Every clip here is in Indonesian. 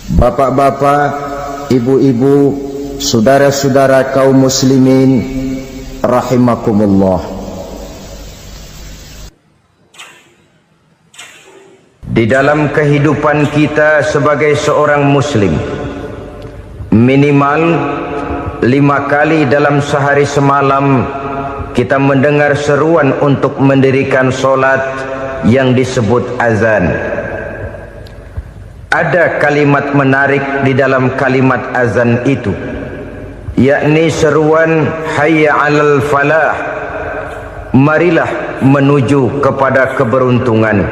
Bapak-bapak, ibu-ibu, saudara-saudara kaum muslimin rahimakumullah. Di dalam kehidupan kita sebagai seorang muslim, minimal 5 kali dalam sehari semalam kita mendengar seruan untuk mendirikan solat yang disebut azan. Ada kalimat menarik di dalam kalimat azan itu, yakni seruan hayya 'alal falah, marilah menuju kepada keberuntungan,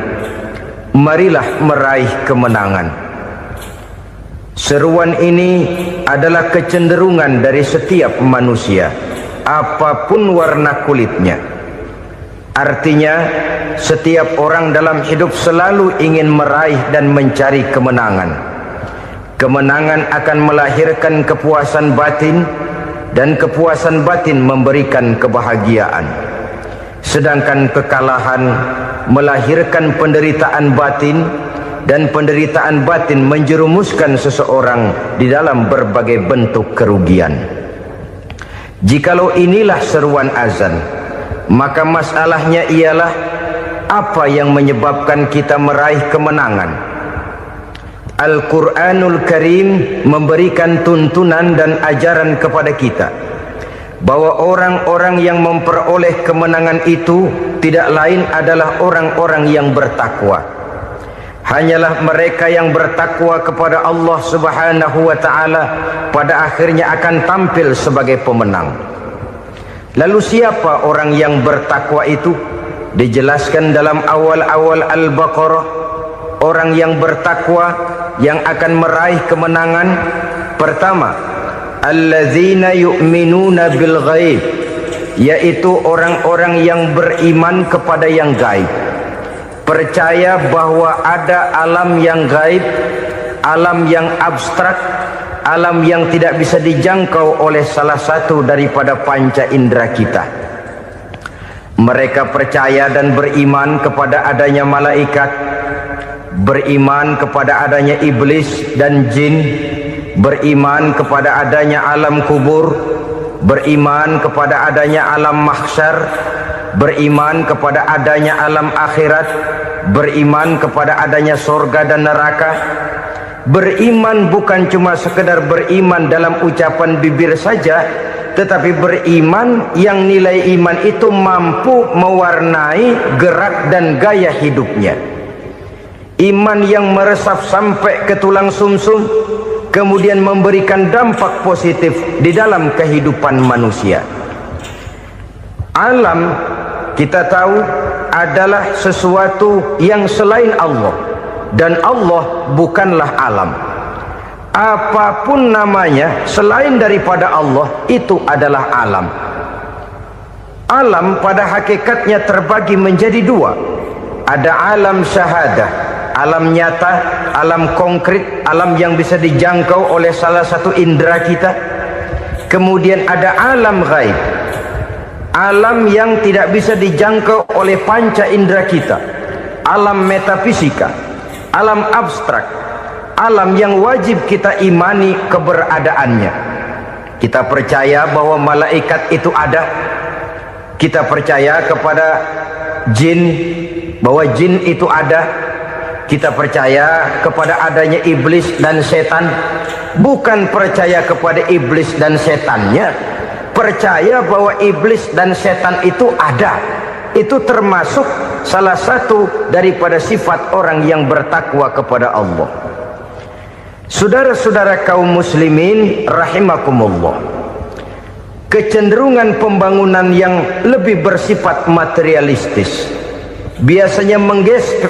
marilah meraih kemenangan. Seruan ini adalah kecenderungan dari setiap manusia, apapun warna kulitnya. Artinya, setiap orang dalam hidup selalu ingin meraih dan mencari kemenangan. Kemenangan akan melahirkan kepuasan batin, dan kepuasan batin memberikan kebahagiaan. Sedangkan kekalahan melahirkan penderitaan batin, dan penderitaan batin menjerumuskan seseorang di dalam berbagai bentuk kerugian. Jikalau inilah seruan azan, maka masalahnya ialah apa yang menyebabkan kita meraih kemenangan. Al-Quranul Karim memberikan tuntunan dan ajaran kepada kita bahwa orang-orang yang memperoleh kemenangan itu tidak lain adalah orang-orang yang bertakwa. Hanyalah mereka yang bertakwa kepada Allah Subhanahu wa ta'ala pada akhirnya akan tampil sebagai pemenang. Lalu siapa orang yang bertakwa itu? Dijelaskan dalam awal-awal Al-Baqarah, orang yang bertakwa yang akan meraih kemenangan. Pertama, allazina yu'minuna bil ghaib, yaitu orang-orang yang beriman kepada yang gaib, percaya bahwa ada alam yang gaib, alam yang abstrak, alam yang tidak bisa dijangkau oleh salah satu daripada panca indera kita. Mereka percaya dan beriman kepada adanya malaikat, beriman kepada adanya iblis dan jin, beriman kepada adanya alam kubur, beriman kepada adanya alam mahsyar, beriman kepada adanya alam akhirat, beriman kepada adanya surga dan neraka. Beriman bukan cuma sekedar beriman dalam ucapan bibir saja, tetapi beriman yang nilai iman itu mampu mewarnai gerak dan gaya hidupnya. Iman yang meresap sampai ke tulang sumsum, kemudian memberikan dampak positif di dalam kehidupan manusia. Alam, kita tahu, adalah sesuatu yang selain Allah, dan Allah bukanlah alam. Apapun namanya selain daripada Allah, itu adalah alam. Alam pada hakikatnya terbagi menjadi dua. Ada alam syahadah, alam nyata, alam konkret, alam yang bisa dijangkau oleh salah satu indera kita. Kemudian ada alam ghaib, alam yang tidak bisa dijangkau oleh panca indera kita, alam metafisika, alam abstrak, alam yang wajib kita imani keberadaannya. Kita percaya bahwa malaikat itu ada, kita percaya kepada jin, bahwa jin itu ada, kita percaya kepada adanya iblis dan setan. Bukan percaya kepada iblis dan setannya, percaya bahwa iblis dan setan itu ada. Itu termasuk salah satu daripada sifat orang yang bertakwa kepada Allah. Saudara-saudara kaum muslimin rahimakumullah, kecenderungan pembangunan yang lebih bersifat materialistis biasanya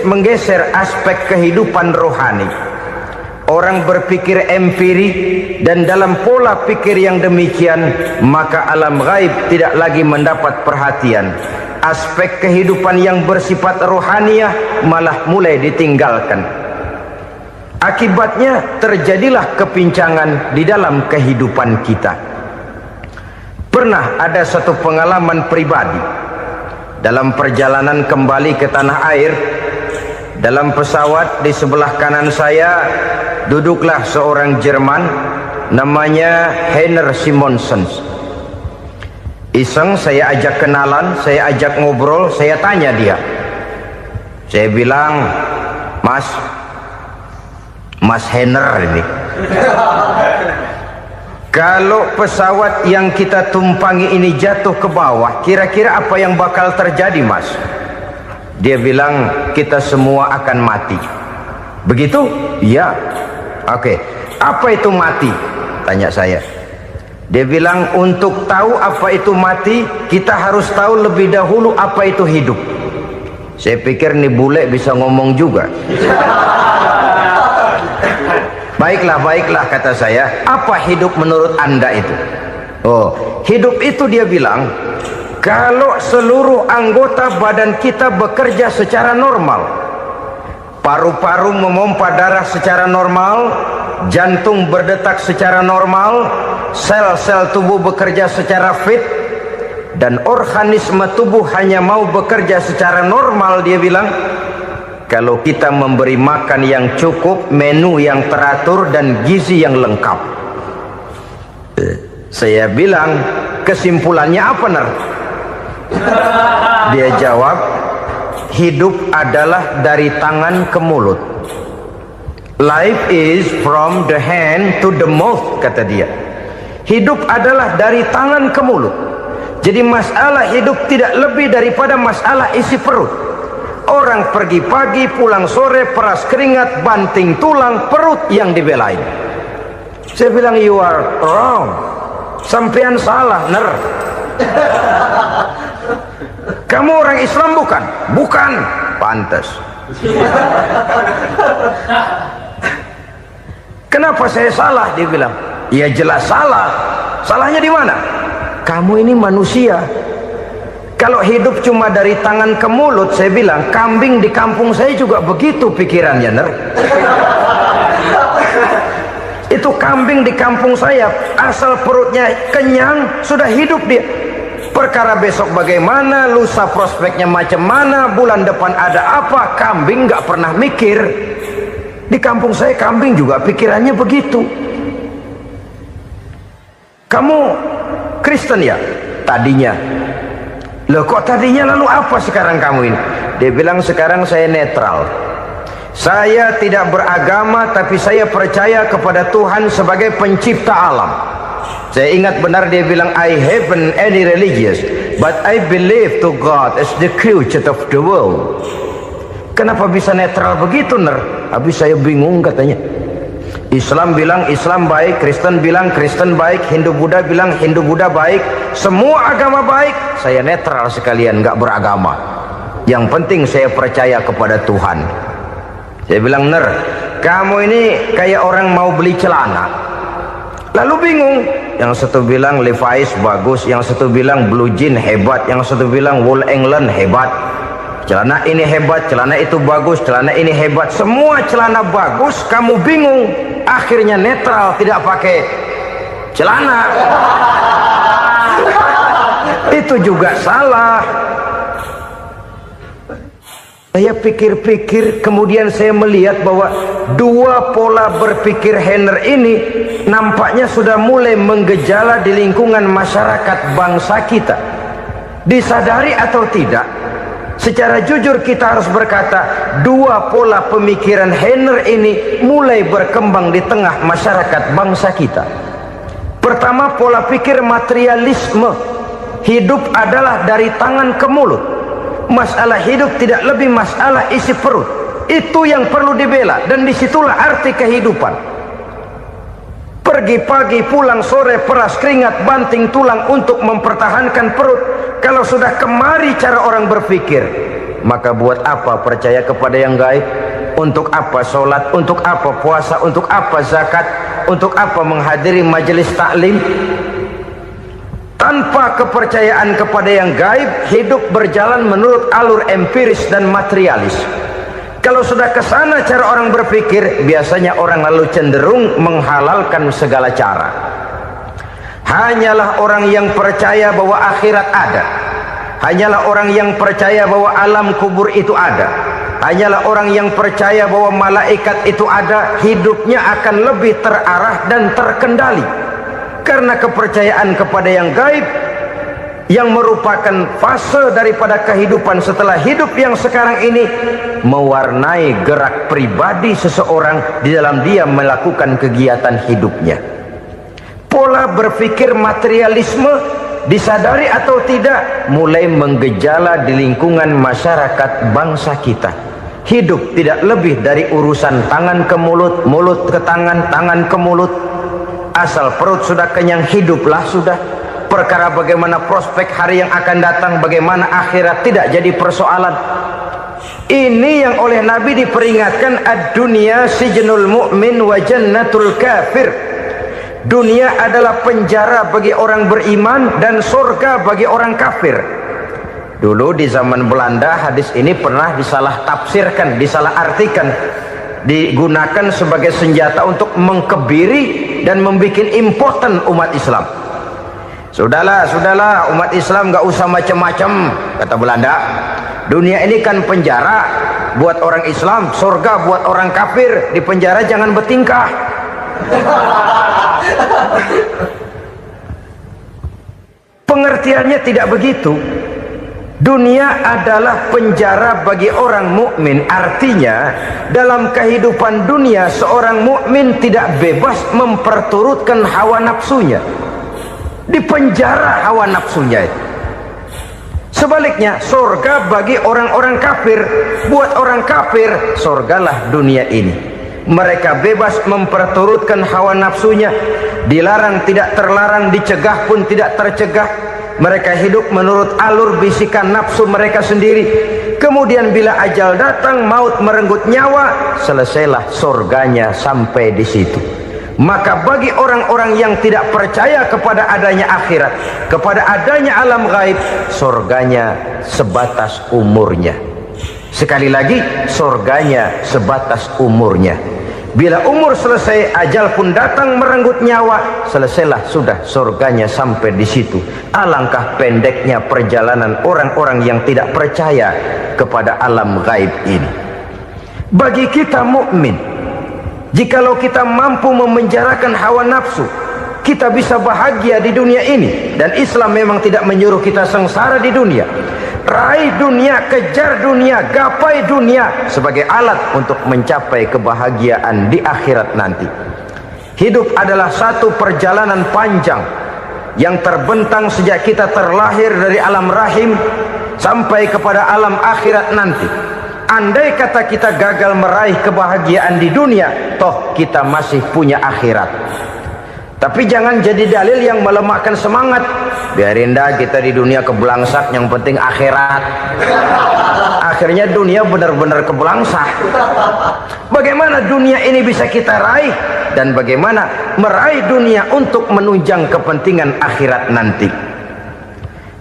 menggeser aspek kehidupan rohani. Orang berpikir empiri, dan dalam pola pikir yang demikian maka alam gaib tidak lagi mendapat perhatian. Aspek kehidupan yang bersifat rohaniah malah mulai ditinggalkan. Akibatnya terjadilah kepincangan di dalam kehidupan kita. Pernah ada satu pengalaman pribadi dalam perjalanan kembali ke tanah air. Dalam pesawat di sebelah kanan saya duduklah seorang Jerman, namanya Heiner Simonsen. Iseng saya ajak kenalan, saya ajak ngobrol, saya tanya dia. Saya bilang, Mas Heiner ini, kalau pesawat yang kita tumpangi ini jatuh ke bawah, kira-kira apa yang bakal terjadi, Mas? Dia bilang, kita semua akan mati. Begitu? Iya. Oke. Apa itu mati? Tanya saya. Dia bilang, untuk tahu apa itu mati, kita harus tahu lebih dahulu apa itu hidup. Saya pikir nih bule bisa ngomong juga. Baiklah kata saya. Apa hidup menurut Anda itu? Oh, hidup itu dia bilang, kalau seluruh anggota badan kita bekerja secara normal, paru-paru memompa darah secara normal, jantung berdetak secara normal, sel-sel tubuh bekerja secara fit, dan organisme tubuh hanya mau bekerja secara normal, dia bilang, kalau kita memberi makan yang cukup, menu yang teratur, dan gizi yang lengkap. Saya bilang, kesimpulannya apa, Ner? Dia jawab, hidup adalah dari tangan ke mulut. Life is from the hand to the mouth, kata dia. Hidup adalah dari tangan ke mulut. Jadi masalah hidup tidak lebih daripada masalah isi perut. Orang pergi pagi, pulang sore, peras keringat, banting tulang, perut yang dibelain. Saya bilang, you are wrong. Sampean salah, Ner. Kamu orang Islam bukan? Bukan. Pantas. Kenapa saya salah? Dia bilang, ya jelas salah. Salahnya di mana? Kamu ini manusia. Kalau hidup cuma dari tangan ke mulut, saya bilang, kambing di kampung saya juga begitu pikirannya, Ner. Itu kambing di kampung saya, asal perutnya kenyang, sudah hidup dia. Perkara besok bagaimana, lusa prospeknya macam mana, bulan depan ada apa, kambing nggak pernah mikir. Di kampung saya kambing juga pikirannya begitu. Kamu Kristen ya? Tadinya. Loh kok tadinya, lalu apa sekarang kamu ini? Dia bilang, sekarang saya netral. Saya tidak beragama, tapi saya percaya kepada Tuhan sebagai pencipta alam. Saya ingat benar dia bilang, I haven't any religious, but I believe to God as the creator of the world. Kenapa bisa netral begitu, Ner? Habis saya bingung katanya. Islam bilang Islam baik, Kristen bilang Kristen baik, Hindu Buddha bilang Hindu Buddha baik, semua agama baik. Saya netral sekalian, nggak beragama. Yang penting saya percaya kepada Tuhan. Saya bilang, Ner, kamu ini kayak orang mau beli celana, lalu bingung. Yang satu bilang Levi's bagus, yang satu bilang Blue Jean hebat, yang satu bilang Wool England hebat. Celana ini hebat, celana itu bagus, celana ini hebat, semua celana bagus, kamu bingung. Akhirnya netral, tidak pakai celana. Itu juga salah. Saya pikir-pikir, kemudian saya melihat bahwa dua pola berpikir Heiner ini nampaknya sudah mulai menggejala di lingkungan masyarakat bangsa kita. Disadari atau tidak, secara jujur kita harus berkata, dua pola pemikiran Heiner ini mulai berkembang di tengah masyarakat bangsa kita. Pertama, pola pikir materialisme. Hidup adalah dari tangan ke mulut. Masalah hidup tidak lebih masalah isi perut. Itu yang perlu dibela, dan disitulah arti kehidupan. Pergi pagi, pulang sore, peras keringat, banting tulang untuk mempertahankan perut. Kalau sudah kemari cara orang berpikir, maka buat apa percaya kepada yang gaib? Untuk apa sholat? Untuk apa puasa? Untuk apa zakat? Untuk apa menghadiri majelis taklim? Tanpa kepercayaan kepada yang gaib, hidup berjalan menurut alur empiris dan materialis. Kalau sudah ke sana cara orang berpikir, biasanya orang lalu cenderung menghalalkan segala cara. Hanyalah orang yang percaya bahwa akhirat ada, hanyalah orang yang percaya bahwa alam kubur itu ada, hanyalah orang yang percaya bahwa malaikat itu ada, hidupnya akan lebih terarah dan terkendali. Karena kepercayaan kepada yang gaib, yang merupakan fase daripada kehidupan setelah hidup yang sekarang ini, mewarnai gerak pribadi seseorang di dalam dia melakukan kegiatan hidupnya. Pola berpikir materialisme, disadari atau tidak, mulai menggejala di lingkungan masyarakat bangsa kita. Hidup tidak lebih dari urusan tangan ke mulut, mulut ke tangan, tangan ke mulut. Asal perut sudah kenyang, hiduplah sudah. Perkara bagaimana prospek hari yang akan datang, bagaimana akhirat, tidak jadi persoalan. Ini yang oleh Nabi diperingatkan, ad-dunya sijnul mu'min wa jannatul kafir. Dunia adalah penjara bagi orang beriman dan surga bagi orang kafir. Dulu di zaman Belanda hadis ini pernah disalah tafsirkan, disalah artikan, digunakan sebagai senjata untuk mengkebiri dan membuat impoten umat Islam. Sudahlah umat Islam gak usah macam-macam, kata Belanda. Dunia ini kan penjara buat orang Islam, surga buat orang kafir. Di penjara jangan bertingkah. Pengertiannya tidak begitu. Dunia adalah penjara bagi orang mukmin. Artinya dalam kehidupan dunia seorang mukmin tidak bebas memperturutkan hawa nafsunya. Di penjara hawa nafsunya itu. Sebaliknya surga bagi orang-orang kafir. Buat orang kafir surgalah dunia ini. Mereka bebas memperturutkan hawa nafsunya. Dilarang tidak terlarang, dicegah pun tidak tercegah. Mereka hidup menurut alur bisikan nafsu mereka sendiri. Kemudian bila ajal datang, maut merenggut nyawa, selesailah surganya sampai di situ. Maka bagi orang-orang yang tidak percaya kepada adanya akhirat, kepada adanya alam gaib, surganya sebatas umurnya. Sekali lagi, surganya sebatas umurnya. Bila umur selesai, ajal pun datang merenggut nyawa, selesailah sudah surganya sampai di situ. Alangkah pendeknya perjalanan orang-orang yang tidak percaya kepada alam gaib ini. Bagi kita mukmin, jikalau kita mampu memenjarakan hawa nafsu, kita bisa bahagia di dunia ini. Dan Islam memang tidak menyuruh kita sengsara di dunia. Raih dunia, kejar dunia, gapai dunia sebagai alat untuk mencapai kebahagiaan di akhirat nanti. Hidup adalah satu perjalanan panjang yang terbentang sejak kita terlahir dari alam rahim sampai kepada alam akhirat nanti. Andai kata kita gagal meraih kebahagiaan di dunia, toh kita masih punya akhirat. Tapi jangan jadi dalil yang melemahkan semangat. Biarin dah kita di dunia kebelangsak, yang penting akhirat. Akhirnya dunia benar-benar kebelangsak. Bagaimana dunia ini bisa kita raih, dan bagaimana meraih dunia untuk menunjang kepentingan akhirat nanti.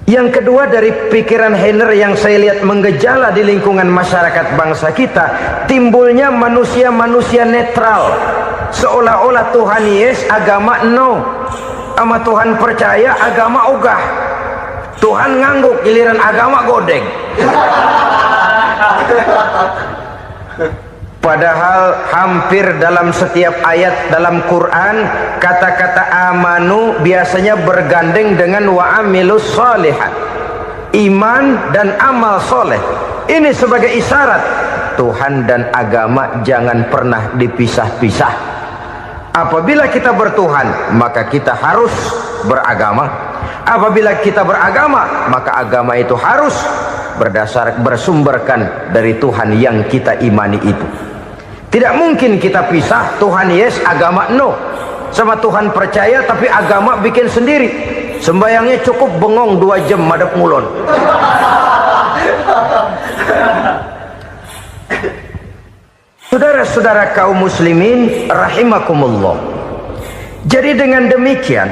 Yang kedua, dari pikiran Heiner yang saya lihat menggejala di lingkungan masyarakat bangsa kita, timbulnya manusia-manusia netral. Seolah-olah Tuhan yes, agama no. Sama Tuhan percaya, agama ogah. Tuhan ngangguk, giliran agama godeng. Padahal hampir dalam setiap ayat dalam Quran, kata-kata amanu biasanya bergandeng dengan wa amilus sholihat. Iman dan amal soleh. Ini sebagai isyarat Tuhan dan agama jangan pernah dipisah-pisah. Apabila kita bertuhan, maka kita harus beragama. Apabila kita beragama, maka agama itu harus bersumberkan dari Tuhan yang kita imani itu. Tidak mungkin kita pisah, Tuhan yes, agama no. Sama Tuhan percaya tapi agama bikin sendiri. Sembayangnya cukup bengong 2 jam madep ngulon. Saudara-saudara kaum muslimin rahimakumullah. Jadi dengan demikian,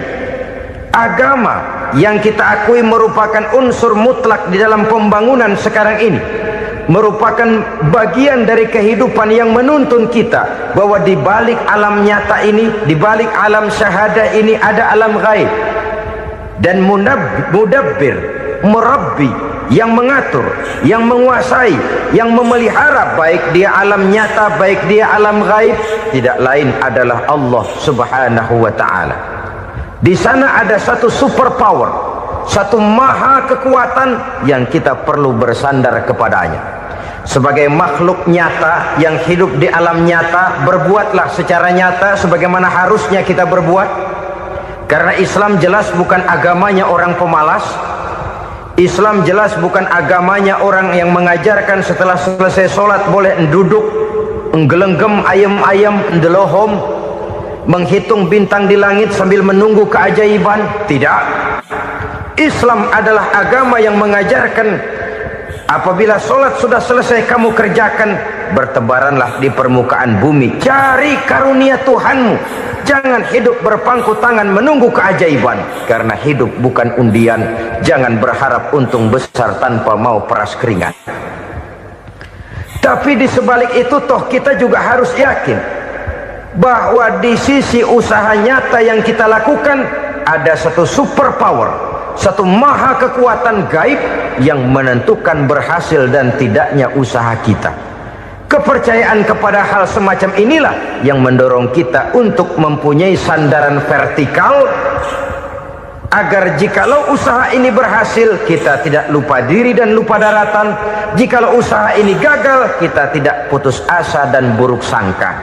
agama yang kita akui merupakan unsur mutlak di dalam pembangunan sekarang ini, merupakan bagian dari kehidupan yang menuntun kita bahwa di balik alam nyata ini, di balik alam syahadah ini ada alam gaib. Dan mudabbir, murabbi, yang mengatur, yang menguasai, yang memelihara, baik dia alam nyata, baik dia alam gaib, tidak lain adalah Allah Subhanahu wa ta'ala. Di sana ada satu super power, satu maha kekuatan yang kita perlu bersandar kepadanya. Sebagai makhluk nyata yang hidup di alam nyata, berbuatlah secara nyata sebagaimana harusnya kita berbuat. Karena Islam jelas bukan agamanya orang pemalas. Islam jelas bukan agamanya orang yang mengajarkan setelah selesai sholat boleh duduk, nggelenggem ayam-ayam, ndelohom, menghitung bintang di langit sambil menunggu keajaiban. Tidak. Islam adalah agama yang mengajarkan apabila sholat sudah selesai kamu kerjakan, bertebaranlah di permukaan bumi, cari karunia Tuhanmu. Jangan hidup berpangku tangan menunggu keajaiban, karena hidup bukan undian. Jangan berharap untung besar tanpa mau peras keringat. Tapi di sebalik itu toh kita juga harus yakin bahwa di sisi usaha nyata yang kita lakukan ada satu super power, satu maha kekuatan gaib yang menentukan berhasil dan tidaknya usaha kita. Kepercayaan kepada hal semacam inilah yang mendorong kita untuk mempunyai sandaran vertikal, agar jikalau usaha ini berhasil, kita tidak lupa diri dan lupa daratan. Jikalau usaha ini gagal, kita tidak putus asa dan buruk sangka,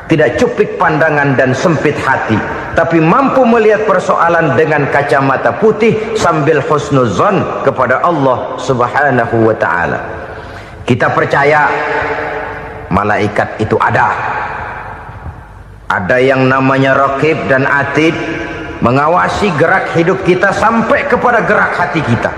tidak cupik pandangan dan sempit hati, tapi mampu melihat persoalan dengan kacamata putih sambil husnuzon kepada Allah Subhanahu wa ta'ala. Kita percaya malaikat itu ada yang namanya Raqib dan Atid, mengawasi gerak hidup kita sampai kepada gerak hati kita.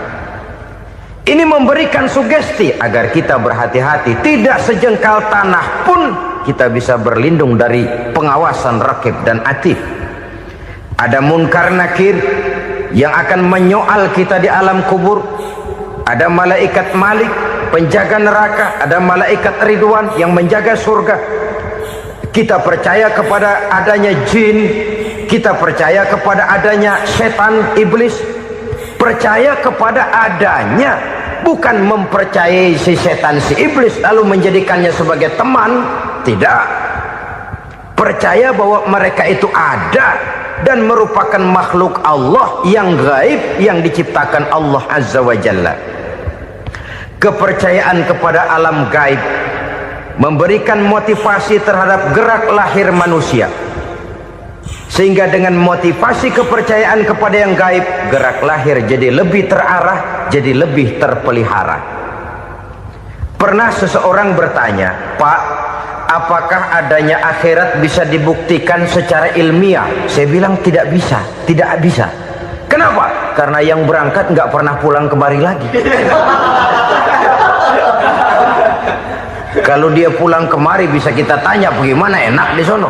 Ini memberikan sugesti agar kita berhati-hati, tidak sejengkal tanah pun kita bisa berlindung dari pengawasan Raqib dan Atid. Ada Munkar Nakir yang akan menyoal kita di alam kubur. Ada malaikat Malik, penjaga neraka. Ada malaikat Ridwan yang menjaga surga. Kita percaya kepada adanya jin, kita percaya kepada adanya setan, iblis. Percaya kepada adanya, bukan mempercayai si setan, si iblis lalu menjadikannya sebagai teman. Tidak. Percaya bahwa mereka itu ada dan merupakan makhluk Allah yang gaib, yang diciptakan Allah Azza wa Jalla. Kepercayaan kepada alam gaib memberikan motivasi terhadap gerak lahir manusia, sehingga dengan motivasi kepercayaan kepada yang gaib, gerak lahir jadi lebih terarah, jadi lebih terpelihara. Pernah seseorang bertanya, "Pak, apakah adanya akhirat bisa dibuktikan secara ilmiah?" Saya bilang tidak bisa, tidak bisa. Kenapa? Karena yang berangkat nggak pernah pulang kemari lagi. Kalau dia pulang kemari bisa kita tanya bagaimana enak di sono.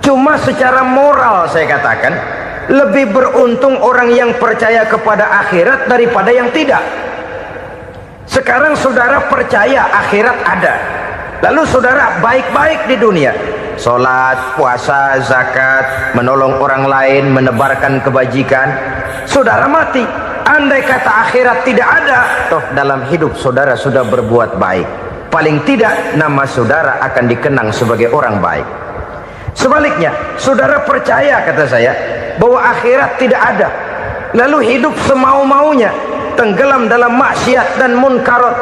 Cuma secara moral saya katakan, lebih beruntung orang yang percaya kepada akhirat daripada yang tidak. Sekarang saudara percaya akhirat ada, lalu saudara baik-baik di dunia, sholat, puasa, zakat, menolong orang lain, menebarkan kebajikan. Saudara mati, andai kata akhirat tidak ada, toh dalam hidup saudara sudah berbuat baik, paling tidak nama saudara akan dikenang sebagai orang baik. Sebaliknya, saudara percaya, kata saya, bahwa akhirat tidak ada, lalu hidup semau-maunya, tenggelam dalam maksiat dan munkarat,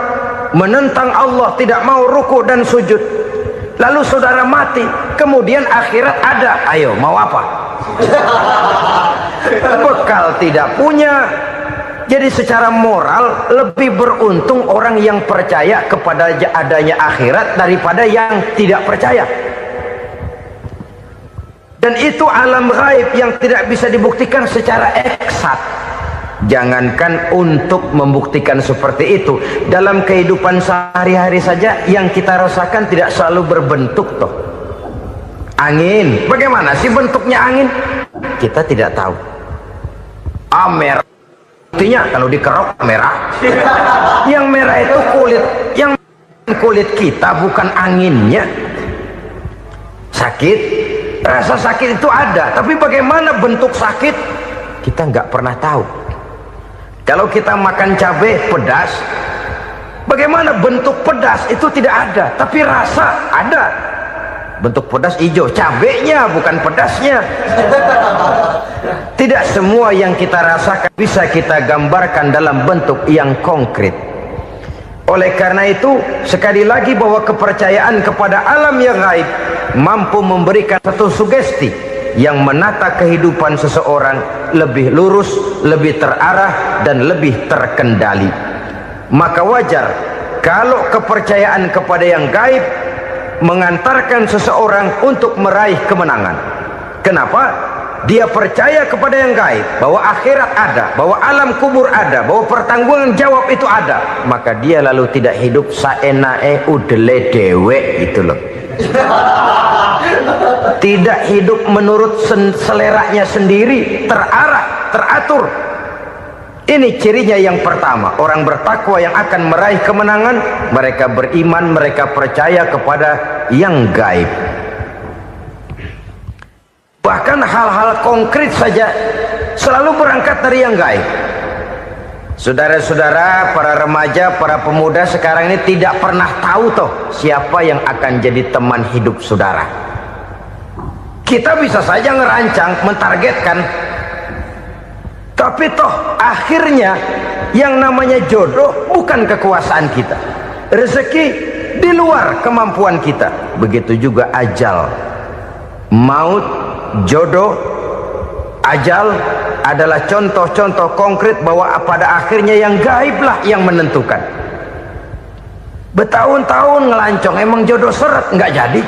menentang Allah, tidak mau ruku dan sujud, lalu saudara mati, kemudian akhirat ada, ayo mau apa? Bekal tidak punya. Jadi secara moral lebih beruntung orang yang percaya kepada adanya akhirat daripada yang tidak percaya. Dan itu alam gaib yang tidak bisa dibuktikan secara eksat. Jangankan untuk membuktikan seperti itu, dalam kehidupan sehari-hari saja yang kita rasakan tidak selalu berbentuk toh. Angin, bagaimana sih bentuknya angin? Kita tidak tahu. Merah, buktinya kalau dikerok merah. Yang merah itu kulit, yang kulit kita bukan anginnya. Sakit, rasa sakit itu ada, tapi bagaimana bentuk sakit kita nggak pernah tahu. Kalau kita makan cabai pedas, bagaimana bentuk pedas itu tidak ada, tapi rasa ada. Bentuk pedas hijau, cabenya bukan pedasnya. Tidak semua yang kita rasakan bisa kita gambarkan dalam bentuk yang konkret. Oleh karena itu, sekali lagi bahwa kepercayaan kepada alam yang gaib mampu memberikan satu sugesti yang menata kehidupan seseorang lebih lurus, lebih terarah, dan lebih terkendali. Maka wajar kalau kepercayaan kepada yang gaib mengantarkan seseorang untuk meraih kemenangan. Kenapa? Dia percaya kepada yang gaib, bahwa akhirat ada, bahwa alam kubur ada, bahwa pertanggungan jawab itu ada. Maka dia lalu tidak hidup saenae udele dewe, itu loh. Tidak hidup menurut seleranya sendiri, terarah, teratur. Ini cirinya yang pertama. Orang bertakwa yang akan meraih kemenangan, mereka beriman, mereka percaya kepada yang gaib. Bahkan hal-hal konkret saja selalu berangkat dari yang gaib. Saudara-saudara, para remaja, para pemuda sekarang ini tidak pernah tahu toh siapa yang akan jadi teman hidup saudara. Kita bisa saja ngerancang, mentargetkan, tapi toh akhirnya yang namanya jodoh bukan kekuasaan kita. Rezeki di luar kemampuan kita. Begitu juga ajal, maut, jodoh, ajal adalah contoh-contoh konkret bahwa pada akhirnya yang gaiblah yang menentukan. Bertahun-tahun ngelancong, emang jodoh seret, nggak jadi.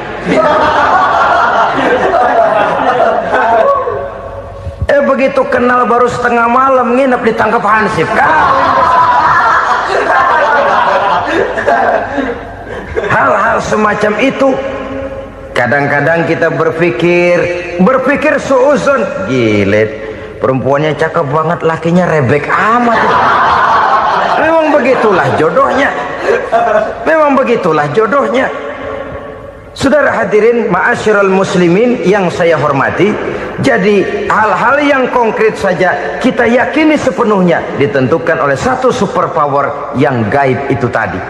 Begitu kenal baru setengah malam nginep ditangkap hansip kan. Hal-hal semacam itu kadang-kadang kita berpikir suuzon, gilet, perempuannya cakep banget, lakinya rebek amat. Memang begitulah jodohnya. Memang begitulah jodohnya. Saudara hadirin ma'asyiral muslimin yang saya hormati, jadi hal-hal yang konkret saja kita yakini sepenuhnya ditentukan oleh satu superpower yang gaib itu tadi.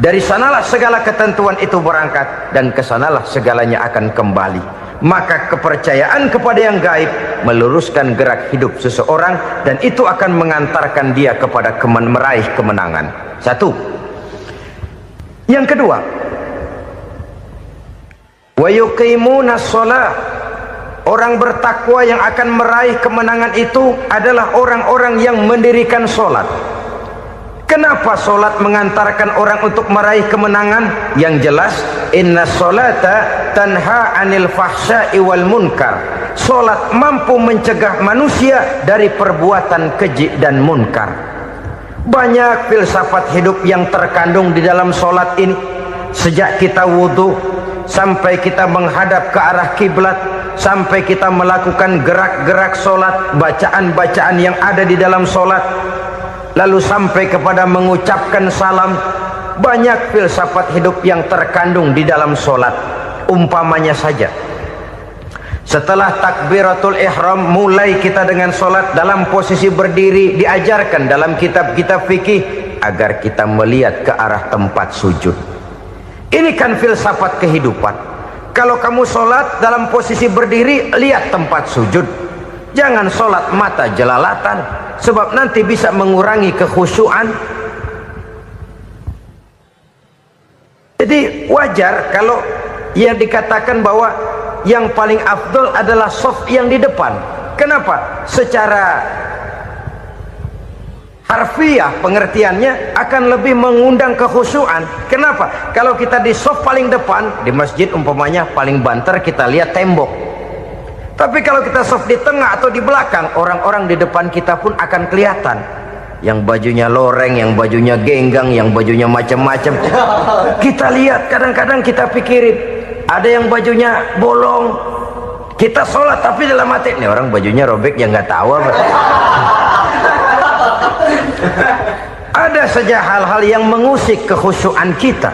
Dari sanalah segala ketentuan itu berangkat, dan kesanalah segalanya akan kembali. Maka kepercayaan kepada yang gaib meluruskan gerak hidup seseorang, dan itu akan mengantarkan dia kepada meraih kemenangan. Satu. Yang kedua, wa yuqimuna shalah. Orang bertakwa yang akan meraih kemenangan itu adalah orang-orang yang mendirikan sholat. Kenapa sholat mengantarkan orang untuk meraih kemenangan? Yang jelas, inna sholata tanha anil fahsya'i wal munkar. Sholat mampu mencegah manusia dari perbuatan keji dan munkar. Banyak filsafat hidup yang terkandung di dalam sholat ini. Sejak kita wudhu sampai kita menghadap ke arah kiblat, sampai kita melakukan gerak-gerak sholat, bacaan-bacaan yang ada di dalam sholat, lalu sampai kepada mengucapkan salam. Banyak filsafat hidup yang terkandung di dalam sholat. Umpamanya saja, setelah takbiratul ihram, mulai kita dengan sholat dalam posisi berdiri. Diajarkan dalam kitab-kitab fikih agar kita melihat ke arah tempat sujud. Ini kan filsafat kehidupan. Kalau kamu sholat dalam posisi berdiri, lihat tempat sujud. Jangan sholat mata jelalatan, sebab nanti bisa mengurangi kekhusyuan. Jadi wajar kalau yang dikatakan bahwa yang paling afdol adalah shaf yang di depan. Kenapa? Secara harfiah pengertiannya akan lebih mengundang kekhusyuan. Kenapa? Kalau kita di shaf paling depan di masjid umpamanya paling banter, kita lihat tembok. Tapi kalau kita shaf di tengah atau di belakang, orang-orang di depan kita pun akan kelihatan. Yang bajunya loreng, yang bajunya genggang, yang bajunya macam-macam. Kita lihat, kadang-kadang kita pikirin, ada yang bajunya bolong. Kita sholat tapi dalam hati, nih orang bajunya robek, yang nggak tahu apa. Ada saja hal-hal yang mengusik kekhusyuan kita.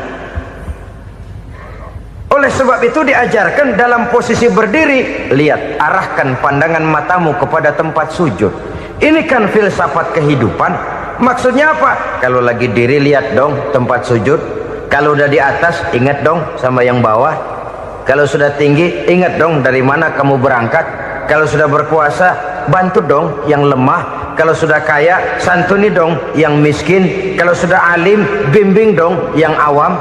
Oleh sebab itu diajarkan dalam posisi berdiri, lihat, arahkan pandangan matamu kepada tempat sujud. Ini kan filsafat kehidupan. Maksudnya apa? Kalau lagi diri lihat dong tempat sujud, kalau udah di atas ingat dong sama yang bawah, kalau sudah tinggi ingat dong dari mana kamu berangkat, kalau sudah berkuasa bantu dong yang lemah, kalau sudah kaya santuni dong yang miskin, kalau sudah alim bimbing dong yang awam.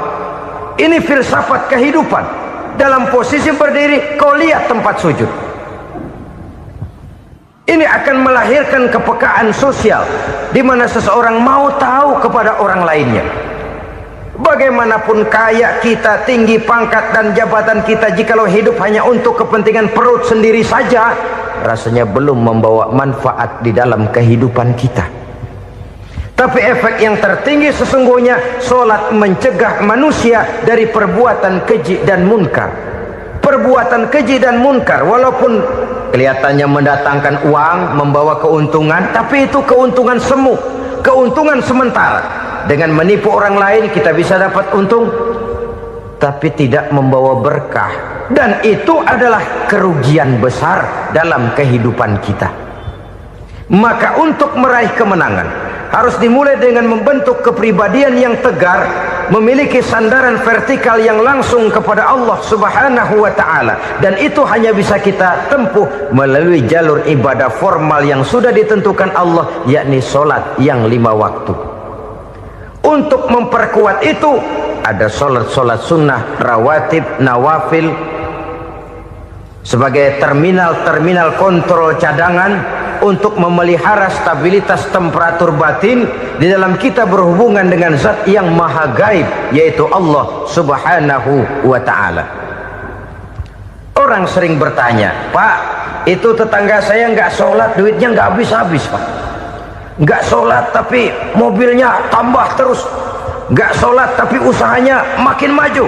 Ini filsafat kehidupan. Dalam posisi berdiri kau lihat tempat sujud. Ini akan melahirkan kepekaan sosial di mana seseorang mau tahu kepada orang lainnya. Bagaimanapun kaya kita, tinggi pangkat dan jabatan kita, jikalau hidup hanya untuk kepentingan perut sendiri saja, rasanya belum membawa manfaat di dalam kehidupan kita. Tapi efek yang tertinggi sesungguhnya, solat mencegah manusia dari perbuatan keji dan munkar. Perbuatan keji dan munkar walaupun kelihatannya mendatangkan uang, membawa keuntungan, tapi itu keuntungan semu, keuntungan sementara. Dengan menipu orang lain kita bisa dapat untung, tapi tidak membawa berkah, dan itu adalah kerugian besar dalam kehidupan kita. Maka untuk meraih kemenangan harus dimulai dengan membentuk kepribadian yang tegar, memiliki sandaran vertikal yang langsung kepada Allah Subhanahu wa ta'ala, dan itu hanya bisa kita tempuh melalui jalur ibadah formal yang sudah ditentukan Allah, yakni solat yang 5 waktu. Untuk memperkuat itu ada solat-solat sunnah, rawatib, nawafil sebagai terminal kontrol cadangan untuk memelihara stabilitas temperatur batin di dalam kita berhubungan dengan zat yang maha gaib, yaitu Allah Subhanahu wa ta'ala. Orang sering bertanya, Pak, itu tetangga saya nggak sholat, duitnya nggak habis-habis, Pak. Nggak sholat tapi mobilnya tambah terus, nggak sholat tapi usahanya makin maju.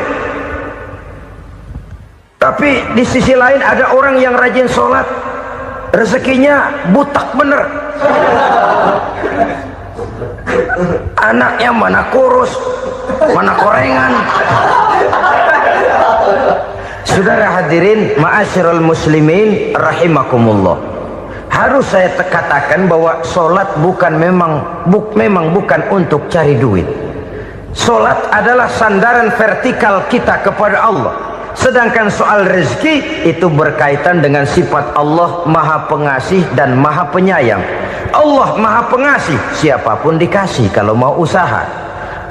Tapi di sisi lain ada orang yang rajin sholat, rezekinya butak bener, anaknya mana kurus mana korengan. Saudara hadirin ma'asyiral muslimin rahimakumullah, harus saya katakan bahwa solat memang bukan untuk cari duit. Solat adalah sandaran vertikal kita kepada Allah. Sedangkan soal rezeki itu berkaitan dengan sifat Allah maha pengasih dan maha penyayang. Allah maha pengasih, siapapun dikasih kalau mau usaha.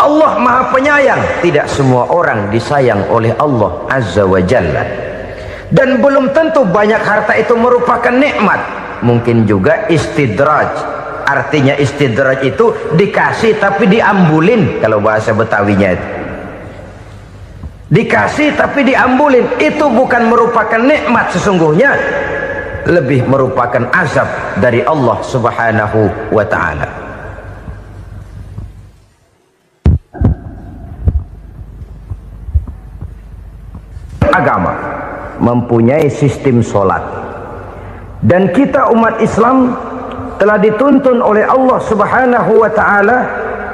Allah maha penyayang, tidak semua orang disayang oleh Allah Azza wa Jalla. Dan belum tentu banyak harta itu merupakan nikmat, mungkin juga istidraj. Artinya istidraj itu dikasih tapi diambulin, kalau bahasa Betawinya itu. Dikasih tapi diambulin, itu bukan merupakan nikmat sesungguhnya, lebih merupakan azab dari Allah Subhanahu wa ta'ala. Agama mempunyai sistem solat, dan kita umat Islam telah dituntun oleh Allah Subhanahu wa ta'ala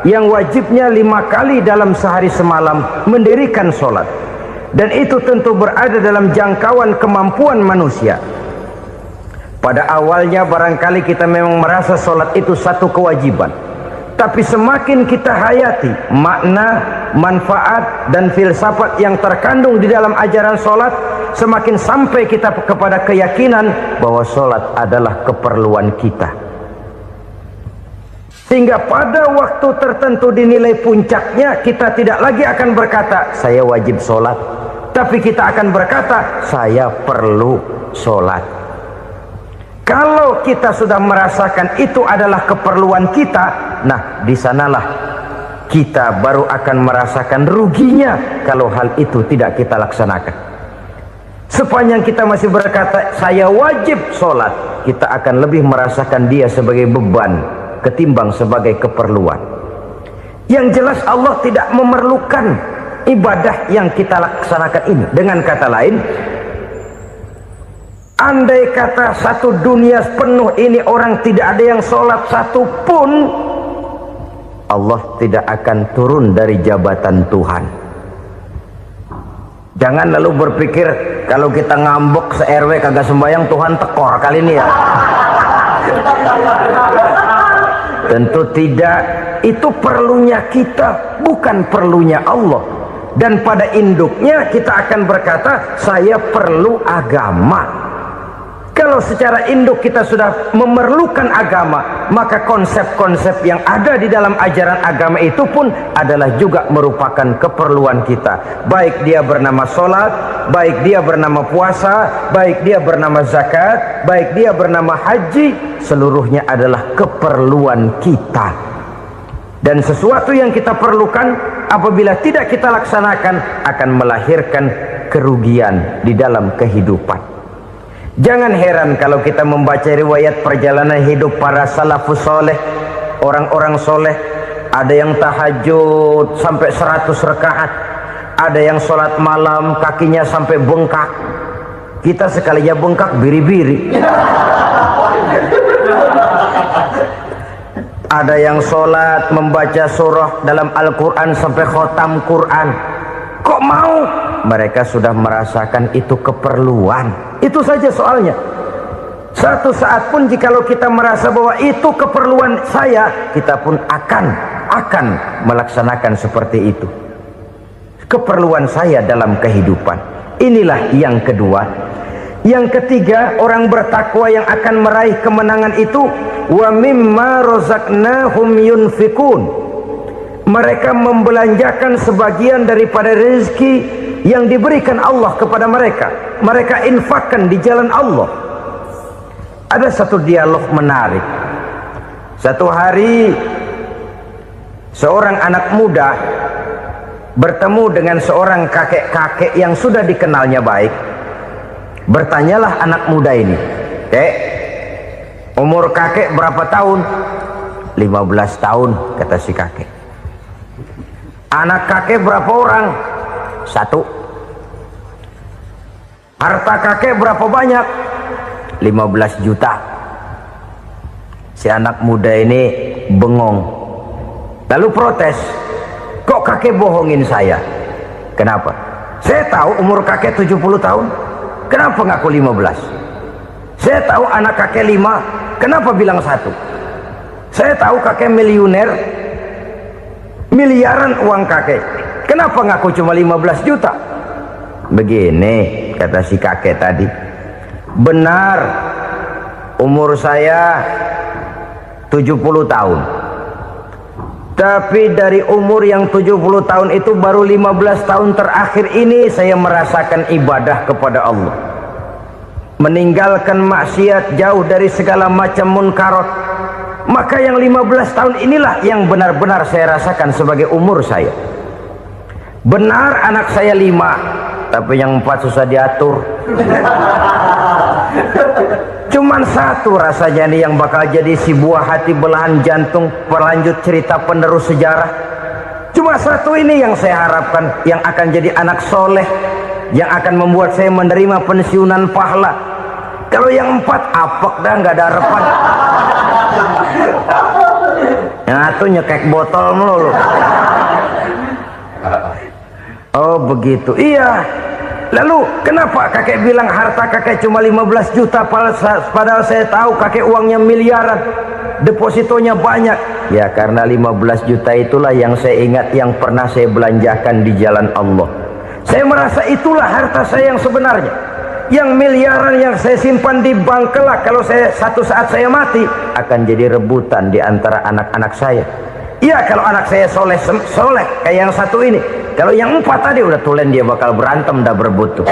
yang wajibnya 5 kali dalam sehari semalam mendirikan solat, dan itu tentu berada dalam jangkauan kemampuan manusia. Pada awalnya barangkali kita memang merasa solat itu satu kewajiban, tapi semakin kita hayati makna, manfaat dan filsafat yang terkandung di dalam ajaran solat, semakin sampai kita kepada keyakinan bahwa solat adalah keperluan kita. Sehingga pada waktu tertentu dinilai puncaknya, kita tidak lagi akan berkata saya wajib sholat, tapi kita akan berkata saya perlu sholat. Kalau kita sudah merasakan itu adalah keperluan kita, nah di sanalah kita baru akan merasakan ruginya kalau hal itu tidak kita laksanakan. Sepanjang kita masih berkata saya wajib sholat, kita akan lebih merasakan dia sebagai beban ketimbang sebagai keperluan. Yang jelas Allah tidak memerlukan ibadah yang kita laksanakan ini. Dengan kata lain, andai kata satu dunia penuh ini orang tidak ada yang sholat satu pun, Allah tidak akan turun dari jabatan Tuhan. Jangan lalu berpikir kalau kita ngambek se-RW kagak sembahyang Tuhan tekor kali ini ya. Tentu tidak. Itu perlunya kita, bukan perlunya Allah. Dan pada induknya kita akan berkata, saya perlu agama. Kalau secara induk kita sudah memerlukan agama, maka konsep-konsep yang ada di dalam ajaran agama itu pun adalah juga merupakan keperluan kita. Baik dia bernama sholat, baik dia bernama puasa, baik dia bernama zakat, baik dia bernama haji, seluruhnya adalah keperluan kita. Dan sesuatu yang kita perlukan apabila tidak kita laksanakan akan melahirkan kerugian di dalam kehidupan. Jangan heran kalau kita membaca riwayat perjalanan hidup para salafus soleh, orang-orang soleh. Ada yang tahajud sampai 100 rakaat, ada yang sholat malam kakinya sampai bengkak. Kita sekalinya bengkak biri-biri. Ada yang sholat membaca surah dalam Al-Quran sampai khotam Quran. Kok mau? Mereka sudah merasakan itu keperluan. Itu saja soalnya. Satu saat pun jikalau kita merasa bahwa itu keperluan saya, kita pun akan melaksanakan seperti itu. Keperluan saya dalam kehidupan. Inilah yang kedua. Yang ketiga, orang bertakwa yang akan meraih kemenangan itu, wa mimma razaqnahum yunfikun. Mereka membelanjakan sebagian daripada rezeki yang diberikan Allah kepada mereka. Mereka infakkan di jalan Allah. Ada satu dialog menarik. Satu hari seorang anak muda bertemu dengan seorang kakek-kakek yang sudah dikenalnya baik. Bertanyalah anak muda ini, "Kek, umur kakek berapa tahun?" 15 tahun, kata si kakek. Anak kakek berapa orang? 1. Harta kakek berapa banyak? 15 juta. Si anak muda ini bengong, lalu protes, "Kok kakek bohongin saya?" "Kenapa?" "Saya tahu umur kakek 70 tahun. Kenapa ngaku 15? Saya tahu anak kakek 5. Kenapa bilang 1? Saya tahu kakek miliuner, miliaran uang kakek. Kenapa ngaku cuma 15 juta? Begini, kata si kakek tadi. Benar, umur saya 70 tahun. Tapi dari umur yang 70 tahun itu baru 15 tahun terakhir ini saya merasakan ibadah kepada Allah. Meninggalkan maksiat, jauh dari segala macam munkarat. Maka yang 15 tahun inilah yang benar-benar saya rasakan sebagai umur saya. Benar anak saya 5, tapi yang 4 susah diatur. Cuman 1 rasanya nih yang bakal jadi si buah hati, belahan jantung, pelanjut cerita penerus sejarah. Cuma 1 ini yang saya harapkan, yang akan jadi anak soleh, yang akan membuat saya menerima pensiunan pahala. Kalau yang 4 apek dah, nggak ada harapan. Yang 1 nyekek botol melulu. Oh begitu, iya. Lalu kenapa kakek bilang harta kakek cuma 15 juta padahal saya tahu kakek uangnya miliaran, depositonya banyak? Ya karena 15 juta itulah yang saya ingat yang pernah saya belanjakan di jalan Allah. Saya merasa itulah harta saya yang sebenarnya. Yang miliaran yang saya simpan di bank kelak, kalau saya satu saat saya mati, akan jadi rebutan di antara anak-anak saya. Iya kalau anak saya soleh kayak yang 1 ini. Kalau yang 4 tadi udah tulen dia bakal berantem dah berebut tuh.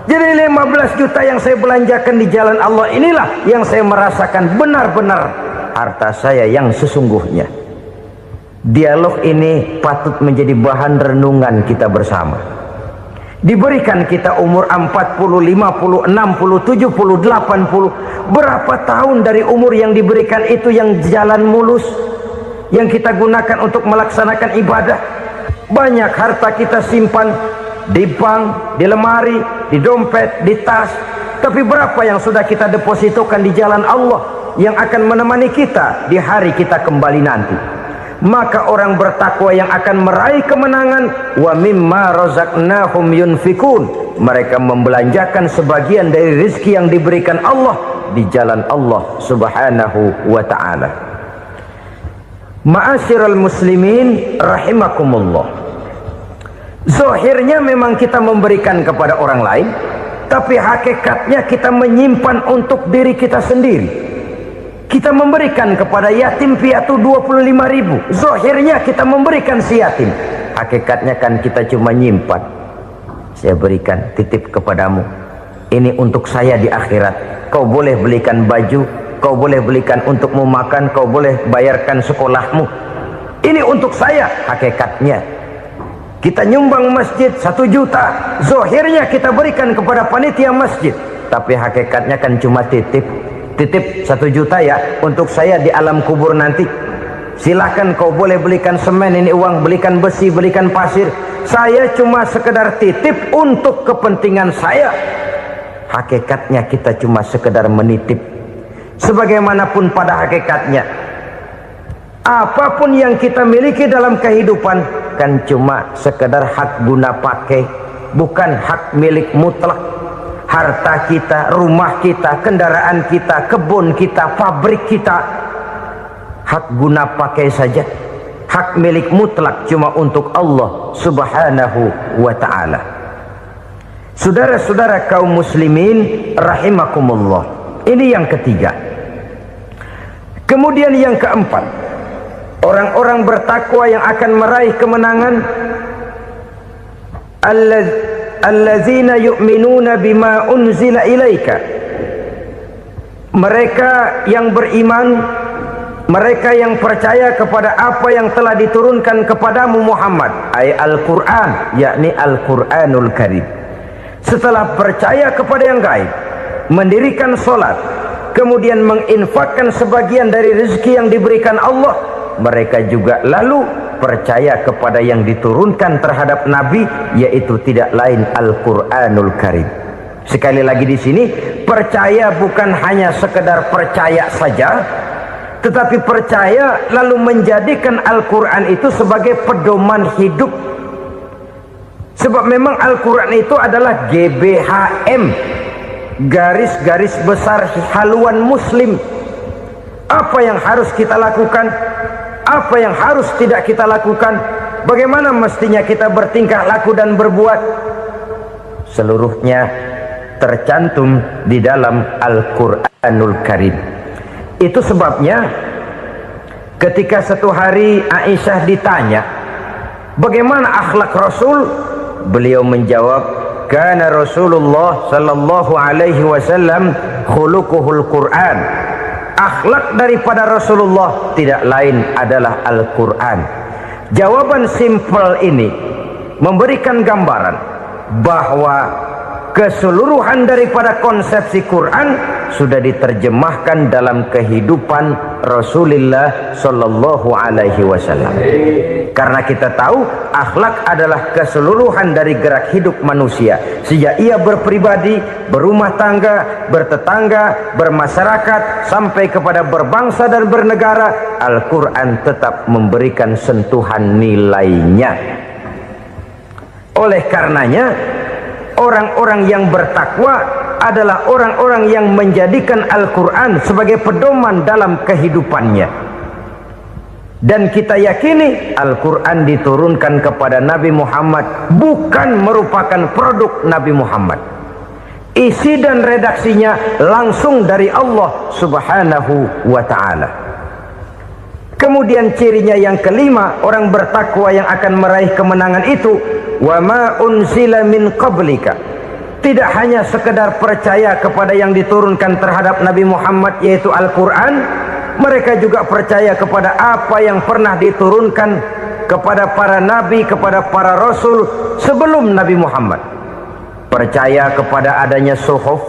Jadi 15 juta yang saya belanjakan di jalan Allah inilah yang saya merasakan benar-benar harta saya yang sesungguhnya. Dialog ini patut menjadi bahan renungan kita bersama. Diberikan kita umur 40, 50, 60, 70, 80. Berapa tahun dari umur yang diberikan itu yang jalan mulus, yang kita gunakan untuk melaksanakan ibadah? Banyak harta kita simpan di bank, di lemari, di dompet, di tas. Tapi berapa yang sudah kita depositokan di jalan Allah yang akan menemani kita di hari kita kembali nanti? Maka orang bertakwa yang akan meraih kemenangan, wa mimma razaqnahum yunfikun. Mereka membelanjakan sebagian dari rezeki yang diberikan Allah di jalan Allah subhanahu wa ta'ala. Ma'asyiral muslimin rahimakumullah, zahirnya memang kita memberikan kepada orang lain, tapi hakikatnya kita menyimpan untuk diri kita sendiri. Kita memberikan kepada yatim piatu 25.000, zahirnya kita memberikan si yatim, hakikatnya kan kita cuma nyimpan. Saya berikan, titip kepadamu, ini untuk saya di akhirat. Kau boleh belikan baju, kau boleh belikan untukmu makan, kau boleh bayarkan sekolahmu, ini untuk saya. Hakikatnya kita nyumbang masjid 1 juta, zahirnya kita berikan kepada panitia masjid, tapi hakikatnya kan cuma titip 1 juta ya, untuk saya di alam kubur nanti. Silahkan kau boleh belikan semen, ini uang, belikan besi, belikan pasir, saya cuma sekedar titip untuk kepentingan saya. Hakikatnya kita cuma sekedar menitip. Sebagaimanapun pada hakikatnya, apapun yang kita miliki dalam kehidupan kan cuma sekedar hak guna pakai, bukan hak milik mutlak. Harta kita, rumah kita, kendaraan kita, kebun kita, pabrik kita, hak guna pakai saja. Hak milik mutlak cuma untuk Allah subhanahu wa ta'ala. Saudara-saudara kaum muslimin rahimakumullah, ini yang ketiga. Kemudian yang keempat, orang-orang bertakwa yang akan meraih kemenangan, allazina yu'minuna bima unzila ilaika, mereka yang beriman, mereka yang percaya kepada apa yang telah diturunkan kepadamu Muhammad, ay Al-Quran, yakni Al-Quranul Karim. Setelah percaya kepada yang gaib, mendirikan solat, kemudian menginfakkan sebagian dari rezeki yang diberikan Allah, mereka juga lalu percaya kepada yang diturunkan terhadap Nabi, yaitu tidak lain Al-Quranul Karim. Sekali lagi di sini, percaya bukan hanya sekedar percaya saja, tetapi percaya lalu menjadikan Al-Quran itu sebagai pedoman hidup. Sebab memang Al-Quran itu adalah GBHM, garis-garis besar haluan muslim. Apa yang harus kita lakukan, apa yang harus tidak kita lakukan, bagaimana mestinya kita bertingkah laku dan berbuat, seluruhnya tercantum di dalam Al-Quranul Karim. Itu sebabnya ketika satu hari Aisyah ditanya bagaimana akhlak Rasul, beliau menjawab, kana Rasulullah sallallahu alaihi wasallam khuluquhul Quran. Akhlak daripada Rasulullah tidak lain adalah Al-Quran. Jawaban simpel ini memberikan gambaran bahwa keseluruhan daripada konsepsi Quran sudah diterjemahkan dalam kehidupan Rasulullah sallallahu alaihi wasallam. Karena kita tahu akhlak adalah keseluruhan dari gerak hidup manusia, sejak ia berpribadi, berumah tangga, bertetangga, bermasyarakat, sampai kepada berbangsa dan bernegara. Al-Quran tetap memberikan sentuhan nilainya. Oleh karenanya, orang-orang yang bertakwa adalah orang-orang yang menjadikan Al-Quran sebagai pedoman dalam kehidupannya. Dan kita yakini Al-Quran diturunkan kepada Nabi Muhammad bukan merupakan produk Nabi Muhammad. Isi dan redaksinya langsung dari Allah subhanahu wa ta'ala. Kemudian cirinya yang kelima, orang bertakwa yang akan meraih kemenangan itu, wa ma unzila min qablika. Tidak hanya sekedar percaya kepada yang diturunkan terhadap Nabi Muhammad, yaitu Al-Quran, mereka juga percaya kepada apa yang pernah diturunkan kepada para nabi, kepada para rasul sebelum Nabi Muhammad. Percaya kepada adanya suhuf,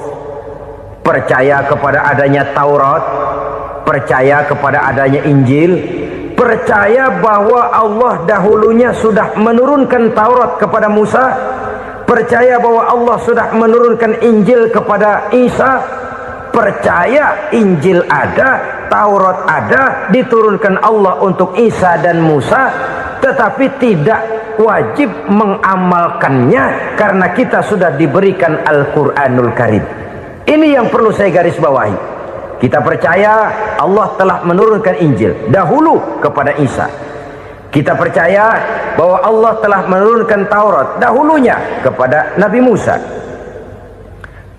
percaya kepada adanya Taurat, percaya kepada adanya Injil, percaya bahwa Allah dahulunya sudah menurunkan Taurat kepada Musa, percaya bahwa Allah sudah menurunkan Injil kepada Isa, percaya Injil ada, Taurat ada, diturunkan Allah untuk Isa dan Musa, tetapi tidak wajib mengamalkannya karena kita sudah diberikan Al-Quranul Karim. Ini yang perlu saya garis bawahi. Kita percaya Allah telah menurunkan Injil dahulu kepada Isa. Kita percaya bahwa Allah telah menurunkan Taurat dahulunya kepada Nabi Musa.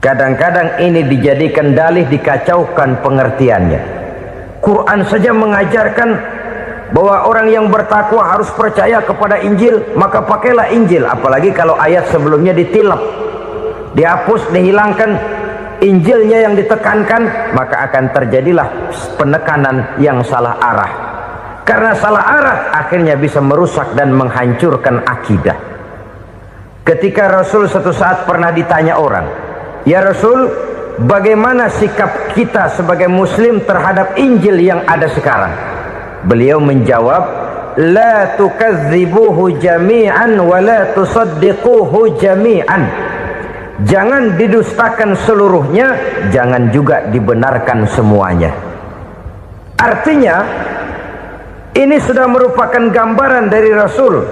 Kadang-kadang ini dijadikan dalih, dikacaukan pengertiannya. Quran saja mengajarkan bahwa orang yang bertakwa harus percaya kepada Injil, maka pakailah Injil. Apalagi kalau ayat sebelumnya ditilap, dihapus, dihilangkan, Injilnya yang ditekankan, maka akan terjadilah penekanan yang salah arah. Karena salah arah akhirnya bisa merusak dan menghancurkan akidah. Ketika Rasul suatu saat pernah ditanya orang, "Ya Rasul, bagaimana sikap kita sebagai muslim terhadap Injil yang ada sekarang?" Beliau menjawab, "La tukadzibuhu jami'an wa la tusaddiquhu jami'an." Jangan didustakan seluruhnya, jangan juga dibenarkan semuanya. Artinya, ini sudah merupakan gambaran dari Rasul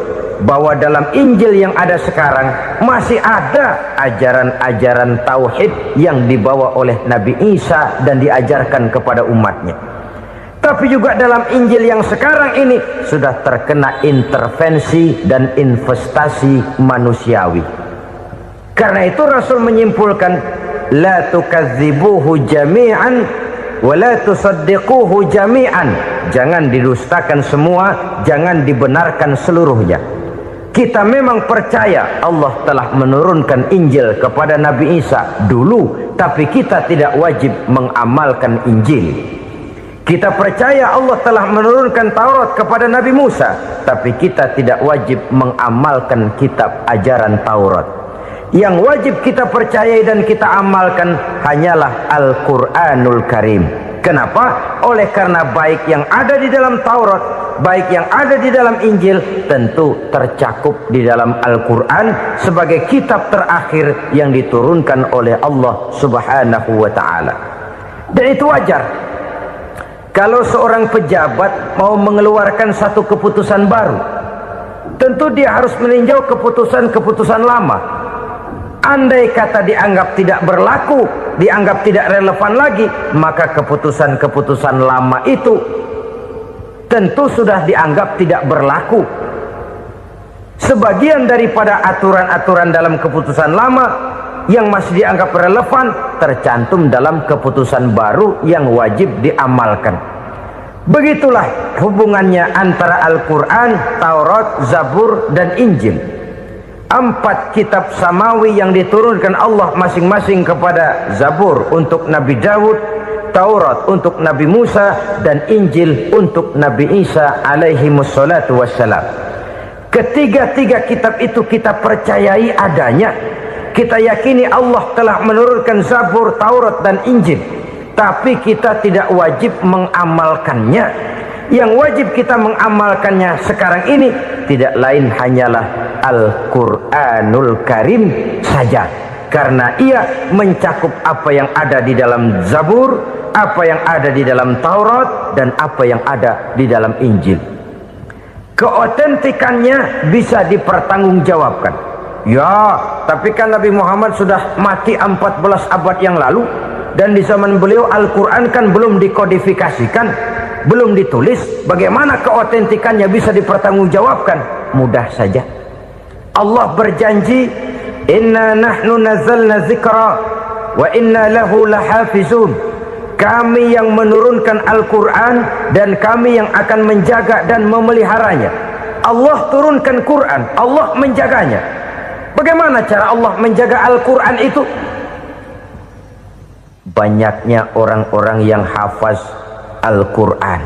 bahwa dalam Injil yang ada sekarang masih ada ajaran-ajaran tauhid yang dibawa oleh Nabi Isa dan diajarkan kepada umatnya. Tapi juga dalam Injil yang sekarang ini sudah terkena intervensi dan investasi manusiawi. Karena itu Rasul menyimpulkan, la tukadzibuhu jami'an wa la tusaddiquhu jami'an. Jangan didustakan semua, jangan dibenarkan seluruhnya. Kita memang percaya Allah telah menurunkan Injil kepada Nabi Isa dulu, tapi kita tidak wajib mengamalkan Injil. Kita percaya Allah telah menurunkan Taurat kepada Nabi Musa, tapi kita tidak wajib mengamalkan kitab ajaran Taurat. Yang wajib kita percayai dan kita amalkan hanyalah Al-Quranul Karim. Kenapa? Oleh karena baik yang ada di dalam Taurat, baik yang ada di dalam Injil, tentu tercakup di dalam Al-Quran sebagai kitab terakhir yang diturunkan oleh Allah Subhanahu wa Ta'ala. Dan itu wajar. Kalau seorang pejabat mau mengeluarkan satu keputusan baru, tentu dia harus meninjau keputusan-keputusan lama. Andai kata dianggap tidak berlaku, dianggap tidak relevan lagi, maka keputusan-keputusan lama itu tentu sudah dianggap tidak berlaku. Sebagian daripada aturan-aturan dalam keputusan lama yang masih dianggap relevan tercantum dalam keputusan baru yang wajib diamalkan. Begitulah hubungannya antara Al-Quran, Taurat, Zabur, dan Injil. 4 kitab samawi yang diturunkan Allah masing-masing kepada Zabur untuk Nabi Daud, Taurat untuk Nabi Musa, dan Injil untuk Nabi Isa alaihi wassalatu wassalam. Ketiga-tiga kitab itu kita percayai adanya. Kita yakini Allah telah menurunkan Zabur, Taurat, dan Injil, tapi kita tidak wajib mengamalkannya. Yang wajib kita mengamalkannya sekarang ini tidak lain hanyalah Al-Quranul Karim saja, karena ia mencakup apa yang ada di dalam Zabur, apa yang ada di dalam Taurat, dan apa yang ada di dalam Injil. Keotentikannya bisa dipertanggungjawabkan. Ya, tapi kan Nabi Muhammad sudah mati 14 abad yang lalu, dan di zaman beliau Al-Quran kan belum dikodifikasikan, belum ditulis. Bagaimana keotentikannya bisa dipertanggungjawabkan? Mudah saja. Allah berjanji, inna nahnu nazzalna dzikra wa inna lahu lahafizun. Kami yang menurunkan Al-Quran dan kami yang akan menjaga dan memeliharanya. Allah turunkan Quran, Allah menjaganya. Bagaimana cara Allah menjaga Al-Quran itu? Banyaknya orang-orang yang hafaz Al-Quran.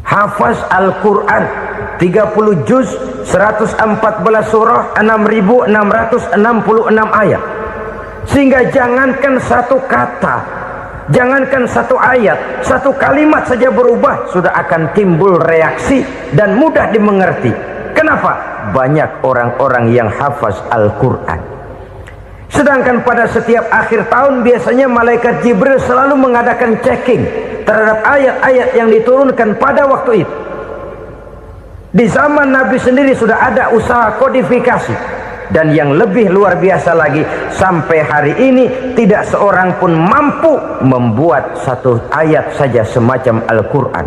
Hafaz Al-Quran 30 juz, 114 surah, 6.666 ayat. Sehingga jangankan satu kata, jangankan satu ayat, satu kalimat saja berubah sudah akan timbul reaksi dan mudah dimengerti. Kenapa? Banyak orang-orang yang hafaz Al-Quran. Sedangkan pada setiap akhir tahun biasanya malaikat Jibril selalu mengadakan checking terhadap ayat-ayat yang diturunkan pada waktu itu. Di zaman Nabi sendiri sudah ada usaha kodifikasi. Dan yang lebih luar biasa lagi, sampai hari ini tidak seorang pun mampu membuat satu ayat saja semacam Al-Quran.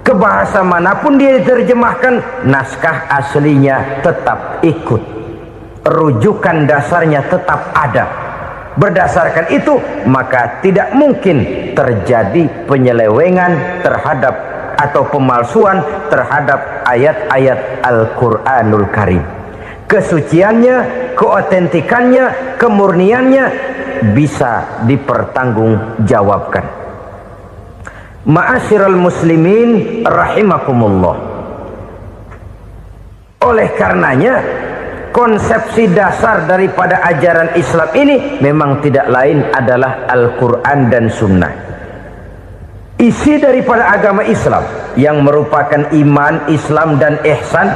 Ke bahasa manapun dia diterjemahkan, naskah aslinya tetap ikut, rujukan dasarnya tetap ada. Berdasarkan itu, maka tidak mungkin terjadi penyelewengan terhadap atau pemalsuan terhadap ayat-ayat Al-Quranul Karim. Kesuciannya, keotentikannya, kemurniannya bisa dipertanggungjawabkan. Ma'asyiral muslimin rahimakumullah. Oleh karenanya, konsepsi dasar daripada ajaran Islam ini memang tidak lain adalah Al-Quran dan Sunnah. Isi daripada agama Islam yang merupakan iman, Islam dan ihsan,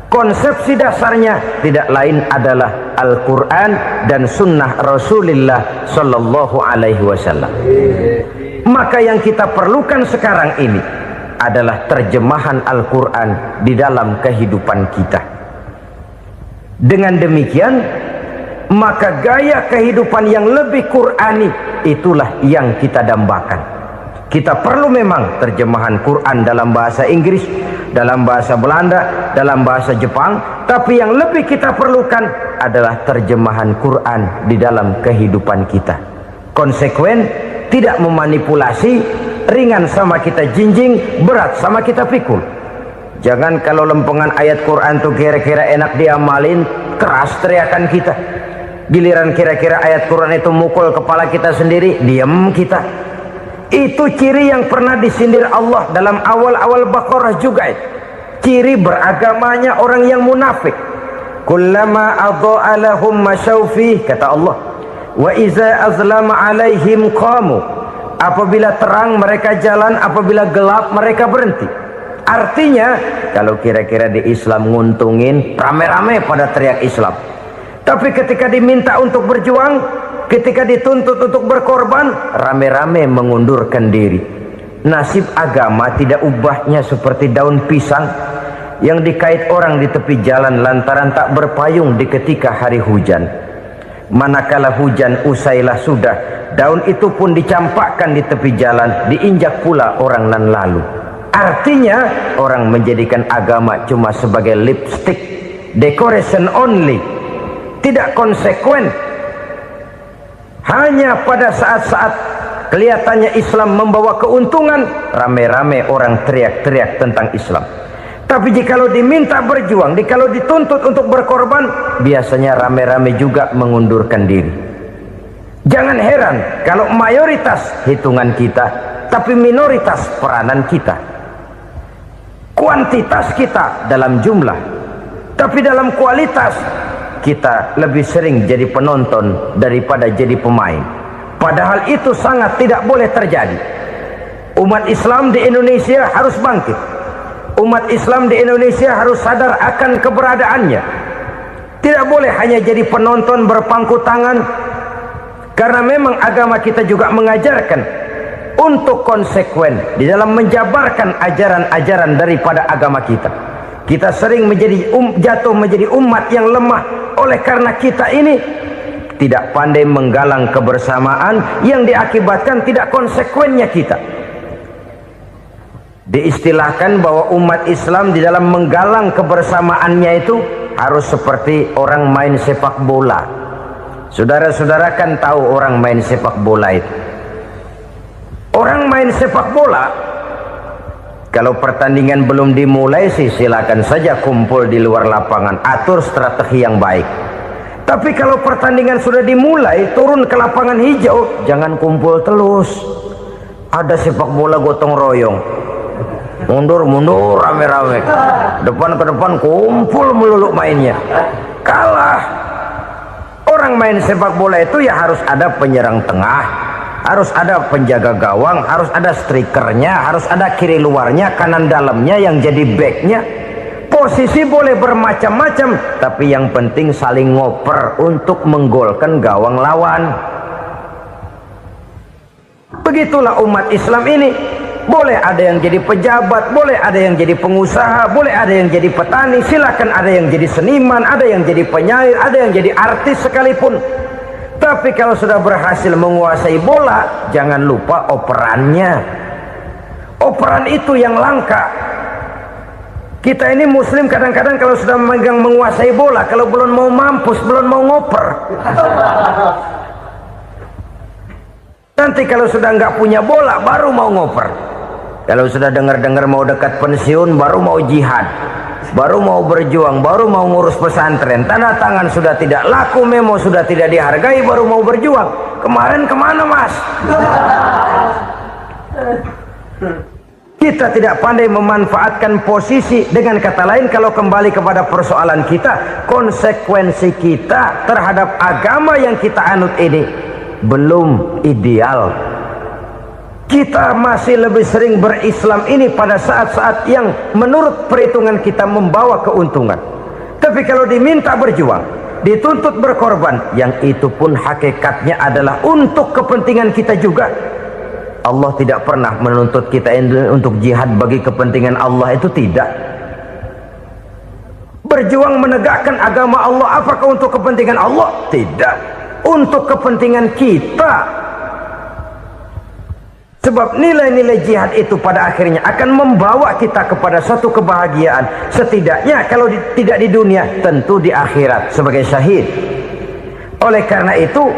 konsepsi dasarnya tidak lain adalah Al-Quran dan Sunnah Rasulullah Sallallahu Alaihi Wasallam. Maka yang kita perlukan sekarang ini adalah terjemahan Al-Quran di dalam kehidupan kita. Dengan demikian, maka gaya kehidupan yang lebih Qurani itulah yang kita dambakan. Kita perlu memang terjemahan Quran dalam bahasa Inggris, dalam bahasa Belanda, dalam bahasa Jepang, tapi yang lebih kita perlukan adalah terjemahan Quran di dalam kehidupan kita. Konsekuen, tidak memanipulasi, ringan sama kita jinjing, berat sama kita pikul. Jangan kalau lempengan ayat Quran tuh kira-kira enak diamalin, keras teriakan kita. Giliran kira-kira ayat Quran itu mukul kepala kita sendiri, diam kita. Itu ciri yang pernah disindir Allah dalam awal-awal Baqarah juga. Ciri beragamanya orang yang munafik. Kullama adha'a lahum masyawfih, kata Allah. Wa iza azlama alaihim qamu. Apabila terang mereka jalan, apabila gelap mereka berhenti. Artinya, kalau kira-kira di Islam nguntungin, rame-rame pada teriak Islam. Tapi ketika diminta untuk berjuang, ketika dituntut untuk berkorban, rame-rame mengundurkan diri. Nasib agama tidak ubahnya seperti daun pisang yang dikait orang di tepi jalan lantaran tak berpayung di ketika hari hujan. Manakala hujan usailah sudah, daun itu pun dicampakkan di tepi jalan, diinjak pula orang nan lalu. Artinya, orang menjadikan agama cuma sebagai lipstick, decoration only, tidak konsekuen. Hanya pada saat-saat kelihatannya Islam membawa keuntungan, rame-rame orang teriak-teriak tentang Islam. Tapi jikalau diminta berjuang, jikalau dituntut untuk berkorban, biasanya rame-rame juga mengundurkan diri. Jangan heran kalau mayoritas hitungan kita, tapi minoritas peranan kita. Kuantitas kita dalam jumlah, tapi dalam kualitas kita lebih sering jadi penonton daripada jadi pemain. Padahal itu sangat tidak boleh terjadi. Umat Islam di Indonesia harus bangkit. Umat Islam di Indonesia harus sadar akan keberadaannya. Tidak boleh hanya jadi penonton berpangku tangan, karena memang agama kita juga mengajarkan untuk konsekuen di dalam menjabarkan ajaran-ajaran daripada agama kita. Kita sering menjadi jatuh menjadi umat yang lemah oleh karena kita ini tidak pandai menggalang kebersamaan yang diakibatkan tidak konsekuennya kita. Diistilahkan bahwa umat Islam di dalam menggalang kebersamaannya itu harus seperti orang main sepak bola. Saudara-saudara kan tahu orang main sepak bola itu. Orang main sepak bola, kalau pertandingan belum dimulai sih silakan saja kumpul di luar lapangan, atur strategi yang baik. Tapi kalau pertandingan sudah dimulai, turun ke lapangan hijau, jangan kumpul terus. Ada sepak bola gotong royong, mundur-mundur rame-rame, depan ke depan kumpul melulu mainnya. Kalah. Orang main sepak bola itu ya harus ada penyerang tengah, harus ada penjaga gawang, harus ada strikernya, harus ada kiri luarnya, kanan dalamnya yang jadi backnya. Posisi boleh bermacam-macam, tapi yang penting saling ngoper untuk menggolkan gawang lawan. Begitulah umat Islam ini. boleh ada yang jadi pejabat, boleh ada yang jadi pengusaha, boleh ada yang jadi petani, silakan ada yang jadi seniman, ada yang jadi penyair, ada yang jadi artis sekalipun. Tapi kalau sudah berhasil menguasai bola, jangan lupa operannya. Operan itu yang langka. Kita ini muslim kadang-kadang kalau sudah memegang menguasai bola, kalau belum mau mampus, belum mau ngoper. Nanti kalau sudah nggak punya bola, baru mau ngoper. Kalau sudah dengar-dengar mau dekat pensiun, baru mau jihad, baru mau berjuang, baru mau ngurus pesantren. Tanda tangan sudah tidak laku, memo sudah tidak dihargai, baru mau berjuang. Kemarin kemana, Mas? Kita tidak pandai memanfaatkan posisi. Dengan kata lain, kalau kembali kepada persoalan kita, konsekuensi kita terhadap agama yang kita anut ini belum ideal. Kita masih lebih sering berislam ini pada saat-saat yang menurut perhitungan kita membawa keuntungan. Tapi kalau diminta berjuang, dituntut berkorban, yang itu pun hakikatnya adalah untuk kepentingan kita juga. Allah tidak pernah menuntut kita untuk jihad bagi kepentingan Allah, itu tidak. Berjuang menegakkan agama Allah, apakah untuk kepentingan Allah? Tidak. Untuk kepentingan kita. Sebab nilai-nilai jihad itu pada akhirnya akan membawa kita kepada suatu kebahagiaan. Setidaknya kalau tidak di dunia, tentu di akhirat sebagai syahid. Oleh karena itu,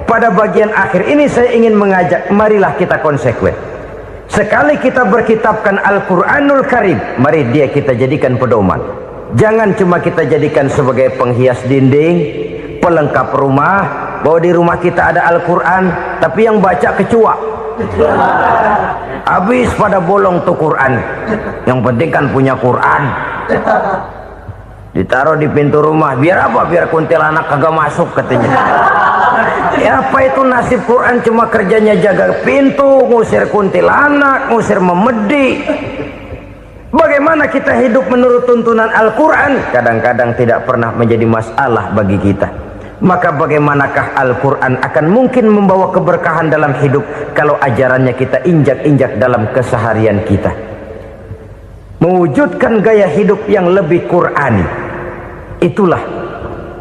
pada bagian akhir ini saya ingin mengajak, marilah kita konsekuen. Sekali kita berkitabkan Al-Quranul Karim, mari dia kita jadikan pedoman. Jangan cuma kita jadikan sebagai penghias dinding, pelengkap rumah, bahwa di rumah kita ada Al-Quran, tapi yang baca kecoa. Habis pada bolong tuh Quran. Yang penting kan punya Quran. Ditaruh di pintu rumah, biar apa? Biar kuntilanak kagak masuk katanya. Ya apa itu nasib Quran, cuma kerjanya jaga pintu, ngusir kuntilanak, ngusir memedi. Bagaimana kita hidup menurut tuntunan Al-Quran? Kadang-kadang tidak pernah menjadi masalah bagi kita. Maka bagaimanakah Al-Quran akan mungkin membawa keberkahan dalam hidup kalau ajarannya kita injak-injak dalam keseharian kita? Mewujudkan gaya hidup yang lebih Qurani, itulah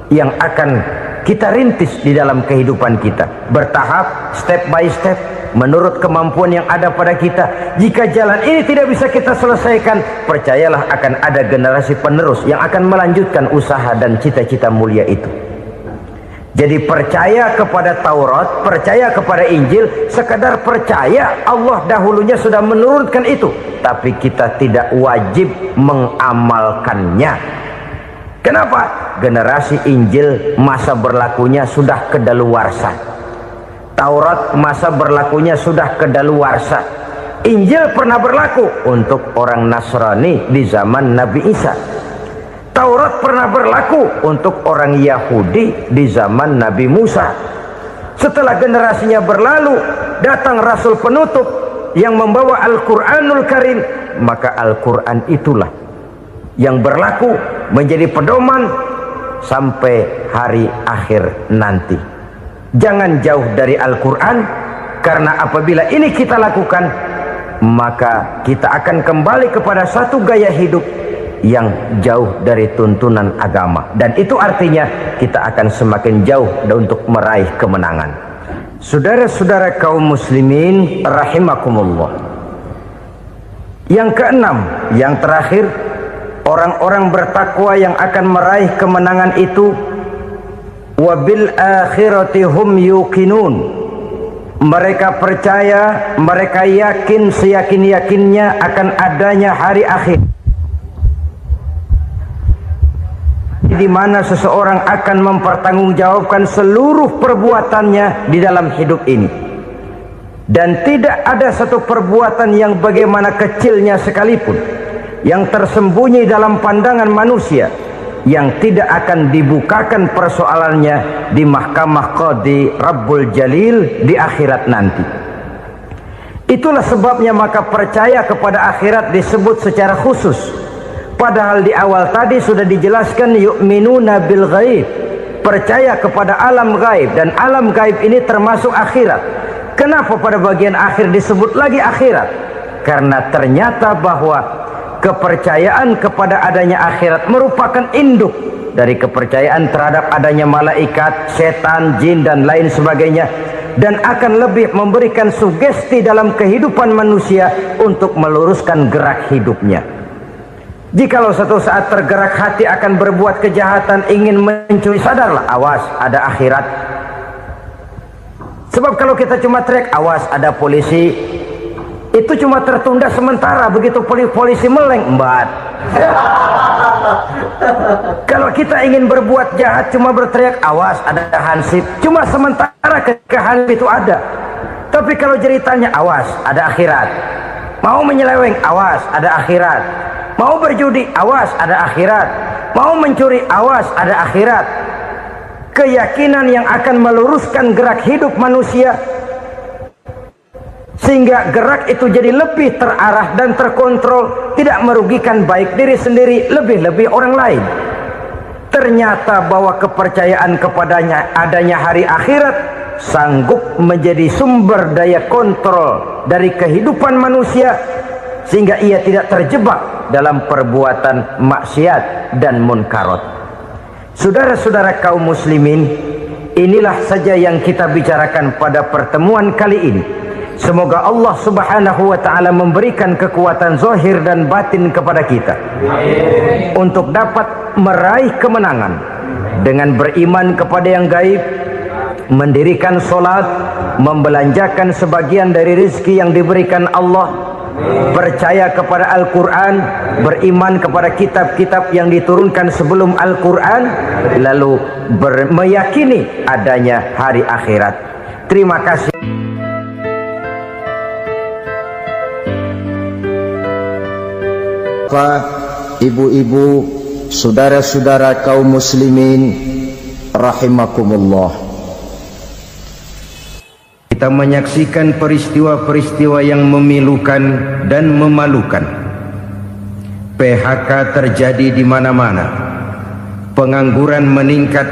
yang akan kita rintis di dalam kehidupan kita, bertahap, step by step, menurut kemampuan yang ada pada kita. Jika jalan ini tidak bisa kita selesaikan, percayalah akan ada generasi penerus yang akan melanjutkan usaha dan cita-cita mulia itu. Jadi percaya kepada Taurat, percaya kepada Injil, sekadar percaya Allah dahulunya sudah menurunkan itu, tapi kita tidak wajib mengamalkannya. Kenapa? Generasi Injil masa berlakunya sudah kedaluarsa. Taurat masa berlakunya sudah kedaluarsa. Injil pernah berlaku untuk orang Nasrani di zaman Nabi Isa. Taurat pernah berlaku untuk orang Yahudi di zaman Nabi Musa. Setelah generasinya berlalu, datang Rasul penutup yang membawa Al-Quranul Karim. Maka Al-Quran itulah yang berlaku menjadi pedoman sampai hari akhir nanti. Jangan jauh dari Al-Quran, karena apabila ini kita lakukan, maka kita akan kembali kepada satu gaya hidup yang jauh dari tuntunan agama, dan itu artinya kita akan semakin jauh untuk meraih kemenangan. Saudara-saudara kaum muslimin rahimakumullah, yang keenam, yang terakhir, orang-orang bertakwa yang akan meraih kemenangan itu wabil akhirati hum yuqinun. Mereka percaya, mereka yakin seyakin-yakinnya akan adanya hari akhir, di mana seseorang akan mempertanggungjawabkan seluruh perbuatannya di dalam hidup ini, dan tidak ada satu perbuatan yang bagaimana kecilnya sekalipun yang tersembunyi dalam pandangan manusia yang tidak akan dibukakan persoalannya di mahkamah Qadi Rabbul Jalil di akhirat nanti. Itulah sebabnya maka percaya kepada akhirat disebut secara khusus. Padahal di awal tadi sudah dijelaskan yu'minuna bil ghaib, percaya kepada alam gaib, dan alam gaib ini termasuk akhirat. Kenapa pada bagian akhir disebut lagi akhirat? karena ternyata bahwa kepercayaan kepada adanya akhirat merupakan induk dari kepercayaan terhadap adanya malaikat, setan, jin dan lain sebagainya, dan akan lebih memberikan sugesti dalam kehidupan manusia untuk meluruskan gerak hidupnya. Jikalau satu saat tergerak hati akan berbuat kejahatan, ingin mencuri, sadarlah, awas ada akhirat. Sebab kalau kita cuma teriak awas ada polisi, itu cuma tertunda sementara, begitu polisi meleng embat. Kalau kita ingin berbuat jahat cuma berteriak awas ada hansip, cuma sementara ketika hansip itu ada. Tapi kalau ceritanya awas ada akhirat, mau menyeleweng awas ada akhirat, mau berjudi awas ada akhirat, mau mencuri awas ada akhirat. Keyakinan yang akan meluruskan gerak hidup manusia sehingga gerak itu jadi lebih terarah dan terkontrol, tidak merugikan baik diri sendiri, lebih-lebih orang lain. Ternyata bahwa kepercayaan kepadanya adanya hari akhirat sanggup menjadi sumber daya kontrol dari kehidupan manusia, sehingga ia tidak terjebak dalam perbuatan maksiat dan munkarat. Saudara-saudara kaum muslimin, inilah saja yang kita bicarakan pada pertemuan kali ini. Semoga Allah subhanahu wa ta'ala memberikan kekuatan zahir dan batin kepada kita untuk dapat meraih kemenangan dengan beriman kepada yang gaib, mendirikan solat, membelanjakan sebagian dari rezeki yang diberikan Allah, percaya kepada Al-Quran, beriman kepada kitab-kitab yang diturunkan sebelum Al-Quran, lalu meyakini adanya hari akhirat. Terima kasih. Ibu-ibu, saudara-saudara kaum muslimin rahimakumullah, kita menyaksikan peristiwa-peristiwa yang memilukan dan memalukan. PHK terjadi di mana-mana, pengangguran meningkat,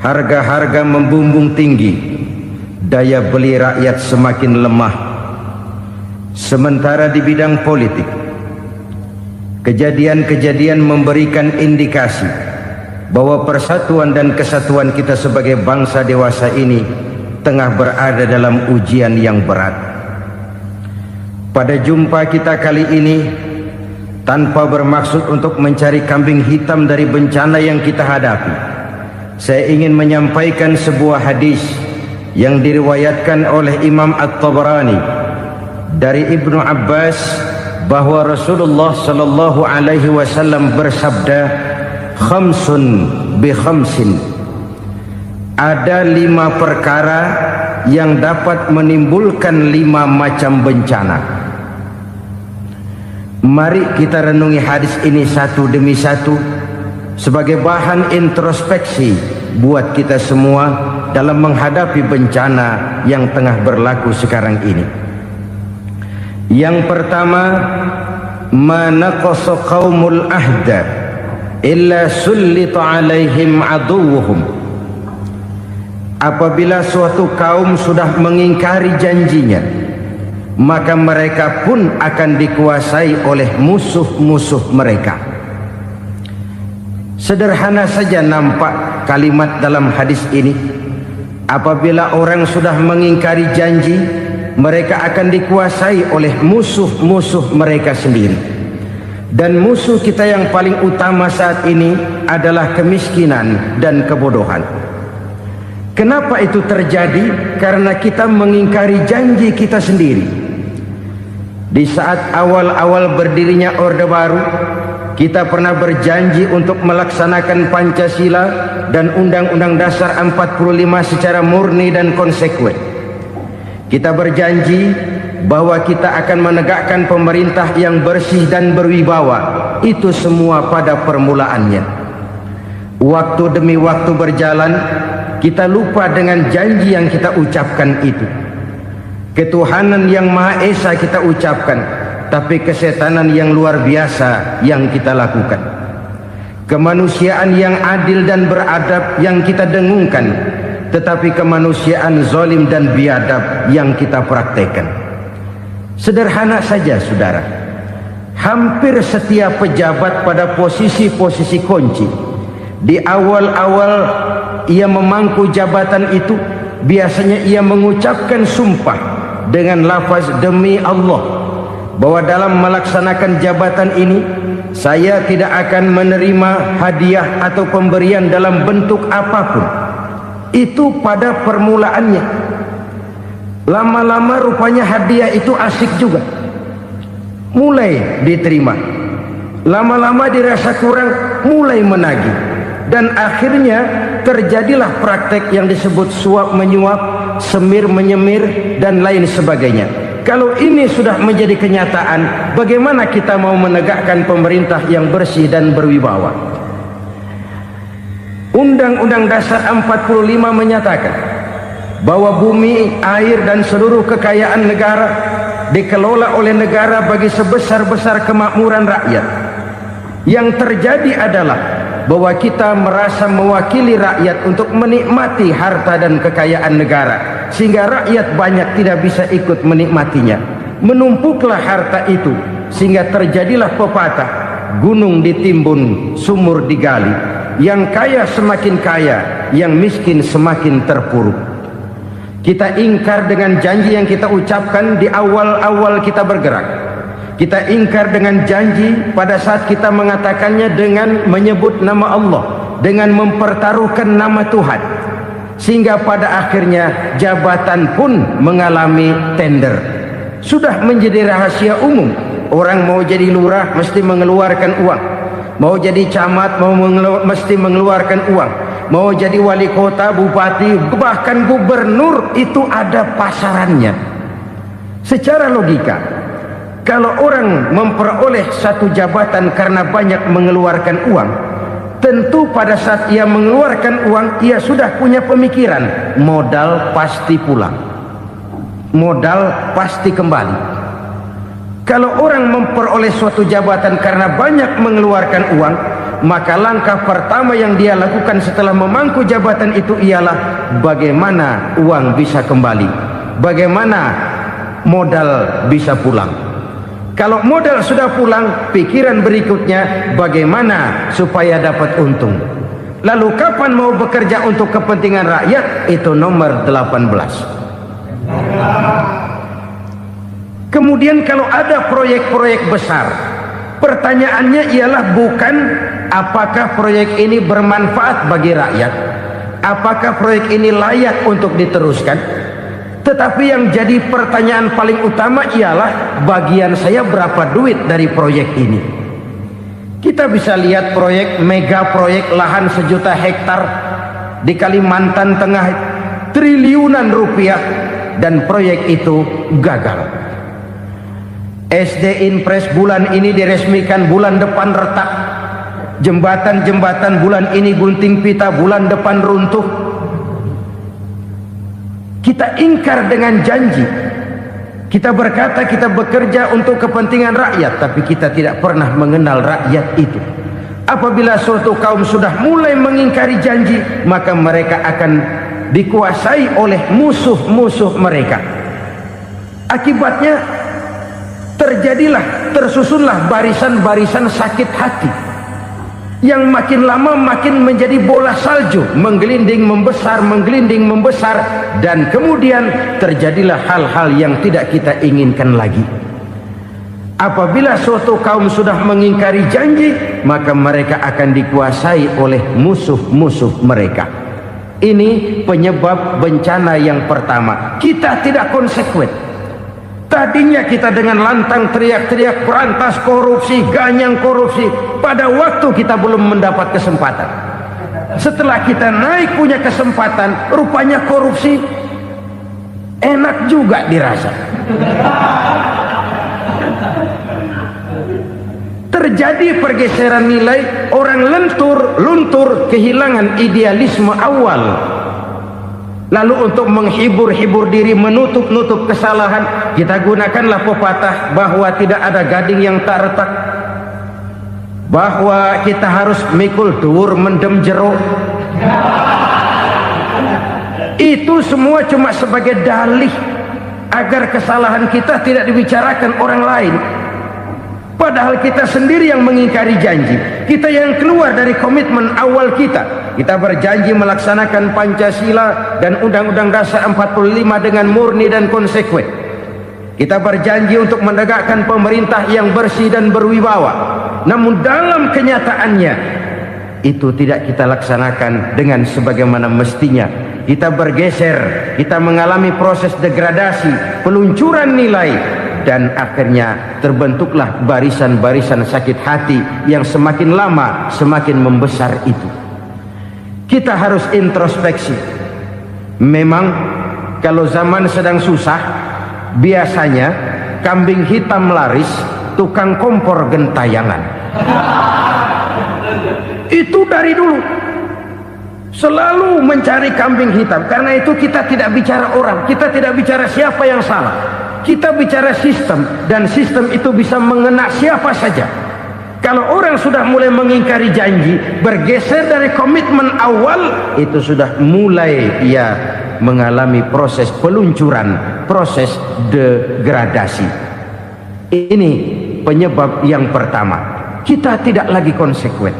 harga-harga membumbung tinggi, daya beli rakyat semakin lemah. Sementara di bidang politik, kejadian-kejadian memberikan indikasi bahwa persatuan dan kesatuan kita sebagai bangsa dewasa ini tengah berada dalam ujian yang berat. Pada jumpa kita kali ini, tanpa bermaksud untuk mencari kambing hitam dari bencana yang kita hadapi, saya ingin menyampaikan sebuah hadis yang diriwayatkan oleh Imam At-Tabarani dari Ibnu Abbas, bahwa Rasulullah sallallahu alaihi wasallam bersabda, khamsun bi khamsin, ada 5 perkara yang dapat menimbulkan 5 macam bencana. Mari kita renungi hadis ini satu demi satu sebagai bahan introspeksi buat kita semua dalam menghadapi bencana yang tengah berlaku sekarang ini. Yang pertama, manaqasa qaumul ahda illa sullita alaihim aduwuhum. Apabila suatu kaum sudah mengingkari janjinya, maka mereka pun akan dikuasai oleh musuh-musuh mereka. Sederhana saja nampak kalimat dalam hadis ini. Apabila orang sudah mengingkari janji, mereka akan dikuasai oleh musuh-musuh mereka sendiri. Dan musuh kita yang paling utama saat ini adalah kemiskinan dan kebodohan. Kenapa itu terjadi? Karena kita mengingkari janji kita sendiri. Di saat awal-awal berdirinya Orde Baru, kita pernah berjanji untuk melaksanakan Pancasila dan Undang-Undang Dasar 45 secara murni dan konsekuen. Kita berjanji bahwa kita akan menegakkan pemerintah yang bersih dan berwibawa. Itu semua pada permulaannya. Waktu demi waktu berjalan, kita lupa dengan janji yang kita ucapkan itu. Ketuhanan yang Maha Esa kita ucapkan, tapi kesetanan yang luar biasa yang kita lakukan. Kemanusiaan yang adil dan beradab yang kita dengungkan, tetapi kemanusiaan zalim dan biadab yang kita praktekkan. Sederhana saja saudara, hampir setiap pejabat pada posisi-posisi kunci, di awal-awal ia memangku jabatan itu, biasanya ia mengucapkan sumpah dengan lafaz demi Allah, bahwa dalam melaksanakan jabatan ini saya tidak akan menerima hadiah atau pemberian dalam bentuk apapun. Itu pada permulaannya. Lama-lama rupanya hadiah itu asik juga, mulai diterima. Lama-lama dirasa kurang, mulai menagih. Dan akhirnya terjadilah praktek yang disebut suap menyuap, semir menyemir, dan lain sebagainya. Kalau ini sudah menjadi kenyataan, bagaimana kita mau menegakkan pemerintah yang bersih dan berwibawa? Undang-Undang Dasar 45 menyatakan bahwa bumi, air, dan seluruh kekayaan negara dikelola oleh negara bagi sebesar-besar kemakmuran rakyat. Yang terjadi adalah bahwa kita merasa mewakili rakyat untuk menikmati harta dan kekayaan negara, sehingga rakyat banyak tidak bisa ikut menikmatinya. Menumpuklah harta itu sehingga terjadilah pepatah, gunung ditimbun, sumur digali. Yang kaya semakin kaya, yang miskin semakin terpuruk. Kita ingkar dengan janji yang kita ucapkan di awal-awal kita bergerak. Kita ingkar dengan janji pada saat kita mengatakannya dengan menyebut nama Allah, dengan mempertaruhkan nama Tuhan. Sehingga pada akhirnya jabatan pun mengalami tender. Sudah menjadi rahasia umum. Orang mau jadi lurah mesti mengeluarkan uang. Mau jadi camat mesti mengeluarkan uang. Mau jadi wali kota, bupati, bahkan gubernur, itu ada pasarannya. Secara logika, kalau orang memperoleh satu jabatan karena banyak mengeluarkan uang, tentu pada saat ia mengeluarkan uang, ia sudah punya pemikiran, modal pasti pulang, modal pasti kembali. Kalau orang memperoleh suatu jabatan karena banyak mengeluarkan uang, maka langkah pertama yang dia lakukan setelah memangku jabatan itu ialah bagaimana uang bisa kembali, bagaimana modal bisa pulang. Kalau modal sudah pulang, pikiran berikutnya bagaimana supaya dapat untung. Lalu kapan mau bekerja untuk kepentingan rakyat? Itu nomor 18. Kemudian kalau ada proyek-proyek besar, pertanyaannya ialah bukan apakah proyek ini bermanfaat bagi rakyat, apakah proyek ini layak untuk diteruskan, tetapi yang jadi pertanyaan paling utama ialah bagian saya berapa duit dari proyek ini. Kita bisa lihat proyek, mega proyek lahan 1 juta hektar di Kalimantan Tengah, triliunan rupiah, dan proyek itu gagal. SD Impres bulan ini diresmikan, bulan depan retak. Jembatan-jembatan bulan ini gunting pita, bulan depan runtuh. Kita ingkar dengan janji. Kita berkata kita bekerja untuk kepentingan rakyat, tapi kita tidak pernah mengenal rakyat itu. Apabila suatu kaum sudah mulai mengingkari janji, maka mereka akan dikuasai oleh musuh-musuh mereka. Akibatnya tersusunlah barisan-barisan sakit hati yang makin lama makin menjadi bola salju, menggelinding membesar, dan kemudian terjadilah hal-hal yang tidak kita inginkan lagi. Apabila suatu kaum sudah mengingkari janji, maka mereka akan dikuasai oleh musuh-musuh mereka. Ini penyebab bencana yang pertama. Kita tidak konsekuen. Tadinya kita dengan lantang teriak-teriak berantas korupsi, ganyang korupsi. Pada waktu kita belum mendapat kesempatan. Setelah kita naik punya kesempatan, rupanya korupsi enak juga dirasa. Terjadi pergeseran nilai, orang luntur, kehilangan idealisme awal. Lalu untuk menghibur diri, menutup kesalahan, kita gunakanlah pepatah bahwa tidak ada gading yang tak retak, bahwa kita harus mikul dhuwur mendem jero. Itu semua cuma sebagai dalih agar kesalahan kita tidak dibicarakan orang lain. Padahal kita sendiri yang mengingkari janji. Kita yang keluar dari komitmen awal kita. Kita berjanji melaksanakan Pancasila dan Undang-Undang Dasar 45 dengan murni dan konsekuen. Kita berjanji untuk menegakkan pemerintah yang bersih dan berwibawa. Namun dalam kenyataannya itu tidak kita laksanakan dengan sebagaimana mestinya. Kita bergeser, kita mengalami proses degradasi, peluncuran nilai, dan akhirnya terbentuklah barisan-barisan sakit hati yang semakin lama semakin membesar itu. Kita harus introspeksi. Memang kalau zaman sedang susah, biasanya kambing hitam laris, tukang kompor gentayangan. Itu dari dulu selalu mencari kambing hitam. Karena itu kita tidak bicara orang, kita tidak bicara siapa yang salah, kita bicara sistem, dan sistem itu bisa mengena siapa saja. Kalau orang sudah mulai mengingkari janji, bergeser dari komitmen awal, itu sudah mulai ia mengalami proses peluncuran, proses degradasi. Ini penyebab yang pertama. Kita tidak lagi konsekuen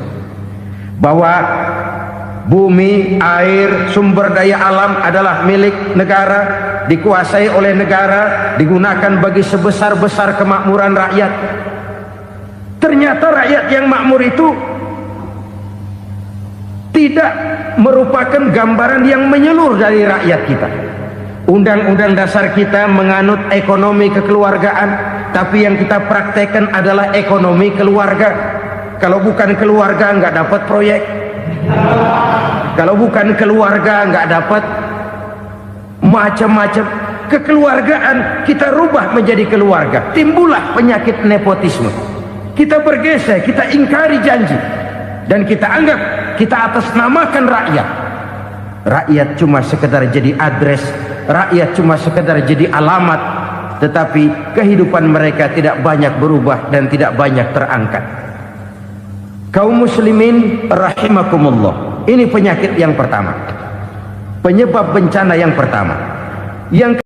bahwa bumi, air, sumber daya alam adalah milik negara, dikuasai oleh negara, digunakan bagi sebesar-besar kemakmuran rakyat. Ternyata rakyat yang makmur itu tidak merupakan gambaran yang menyeluruh dari rakyat kita. Undang-undang dasar kita menganut ekonomi kekeluargaan, tapi yang kita praktekkan adalah ekonomi keluarga. Kalau bukan keluarga nggak dapat proyek, kalau bukan keluarga nggak dapat macam-macam. Kekeluargaan kita rubah menjadi keluarga, timbullah penyakit nepotisme. Kita bergeser, kita ingkari janji, dan kita anggap kita atasnamakan rakyat. Rakyat cuma sekedar jadi address, rakyat cuma sekedar jadi alamat, tetapi kehidupan mereka tidak banyak berubah dan tidak banyak terangkat. Kaum muslimin rahimakumullah, ini penyakit yang pertama, penyebab bencana yang pertama. Yang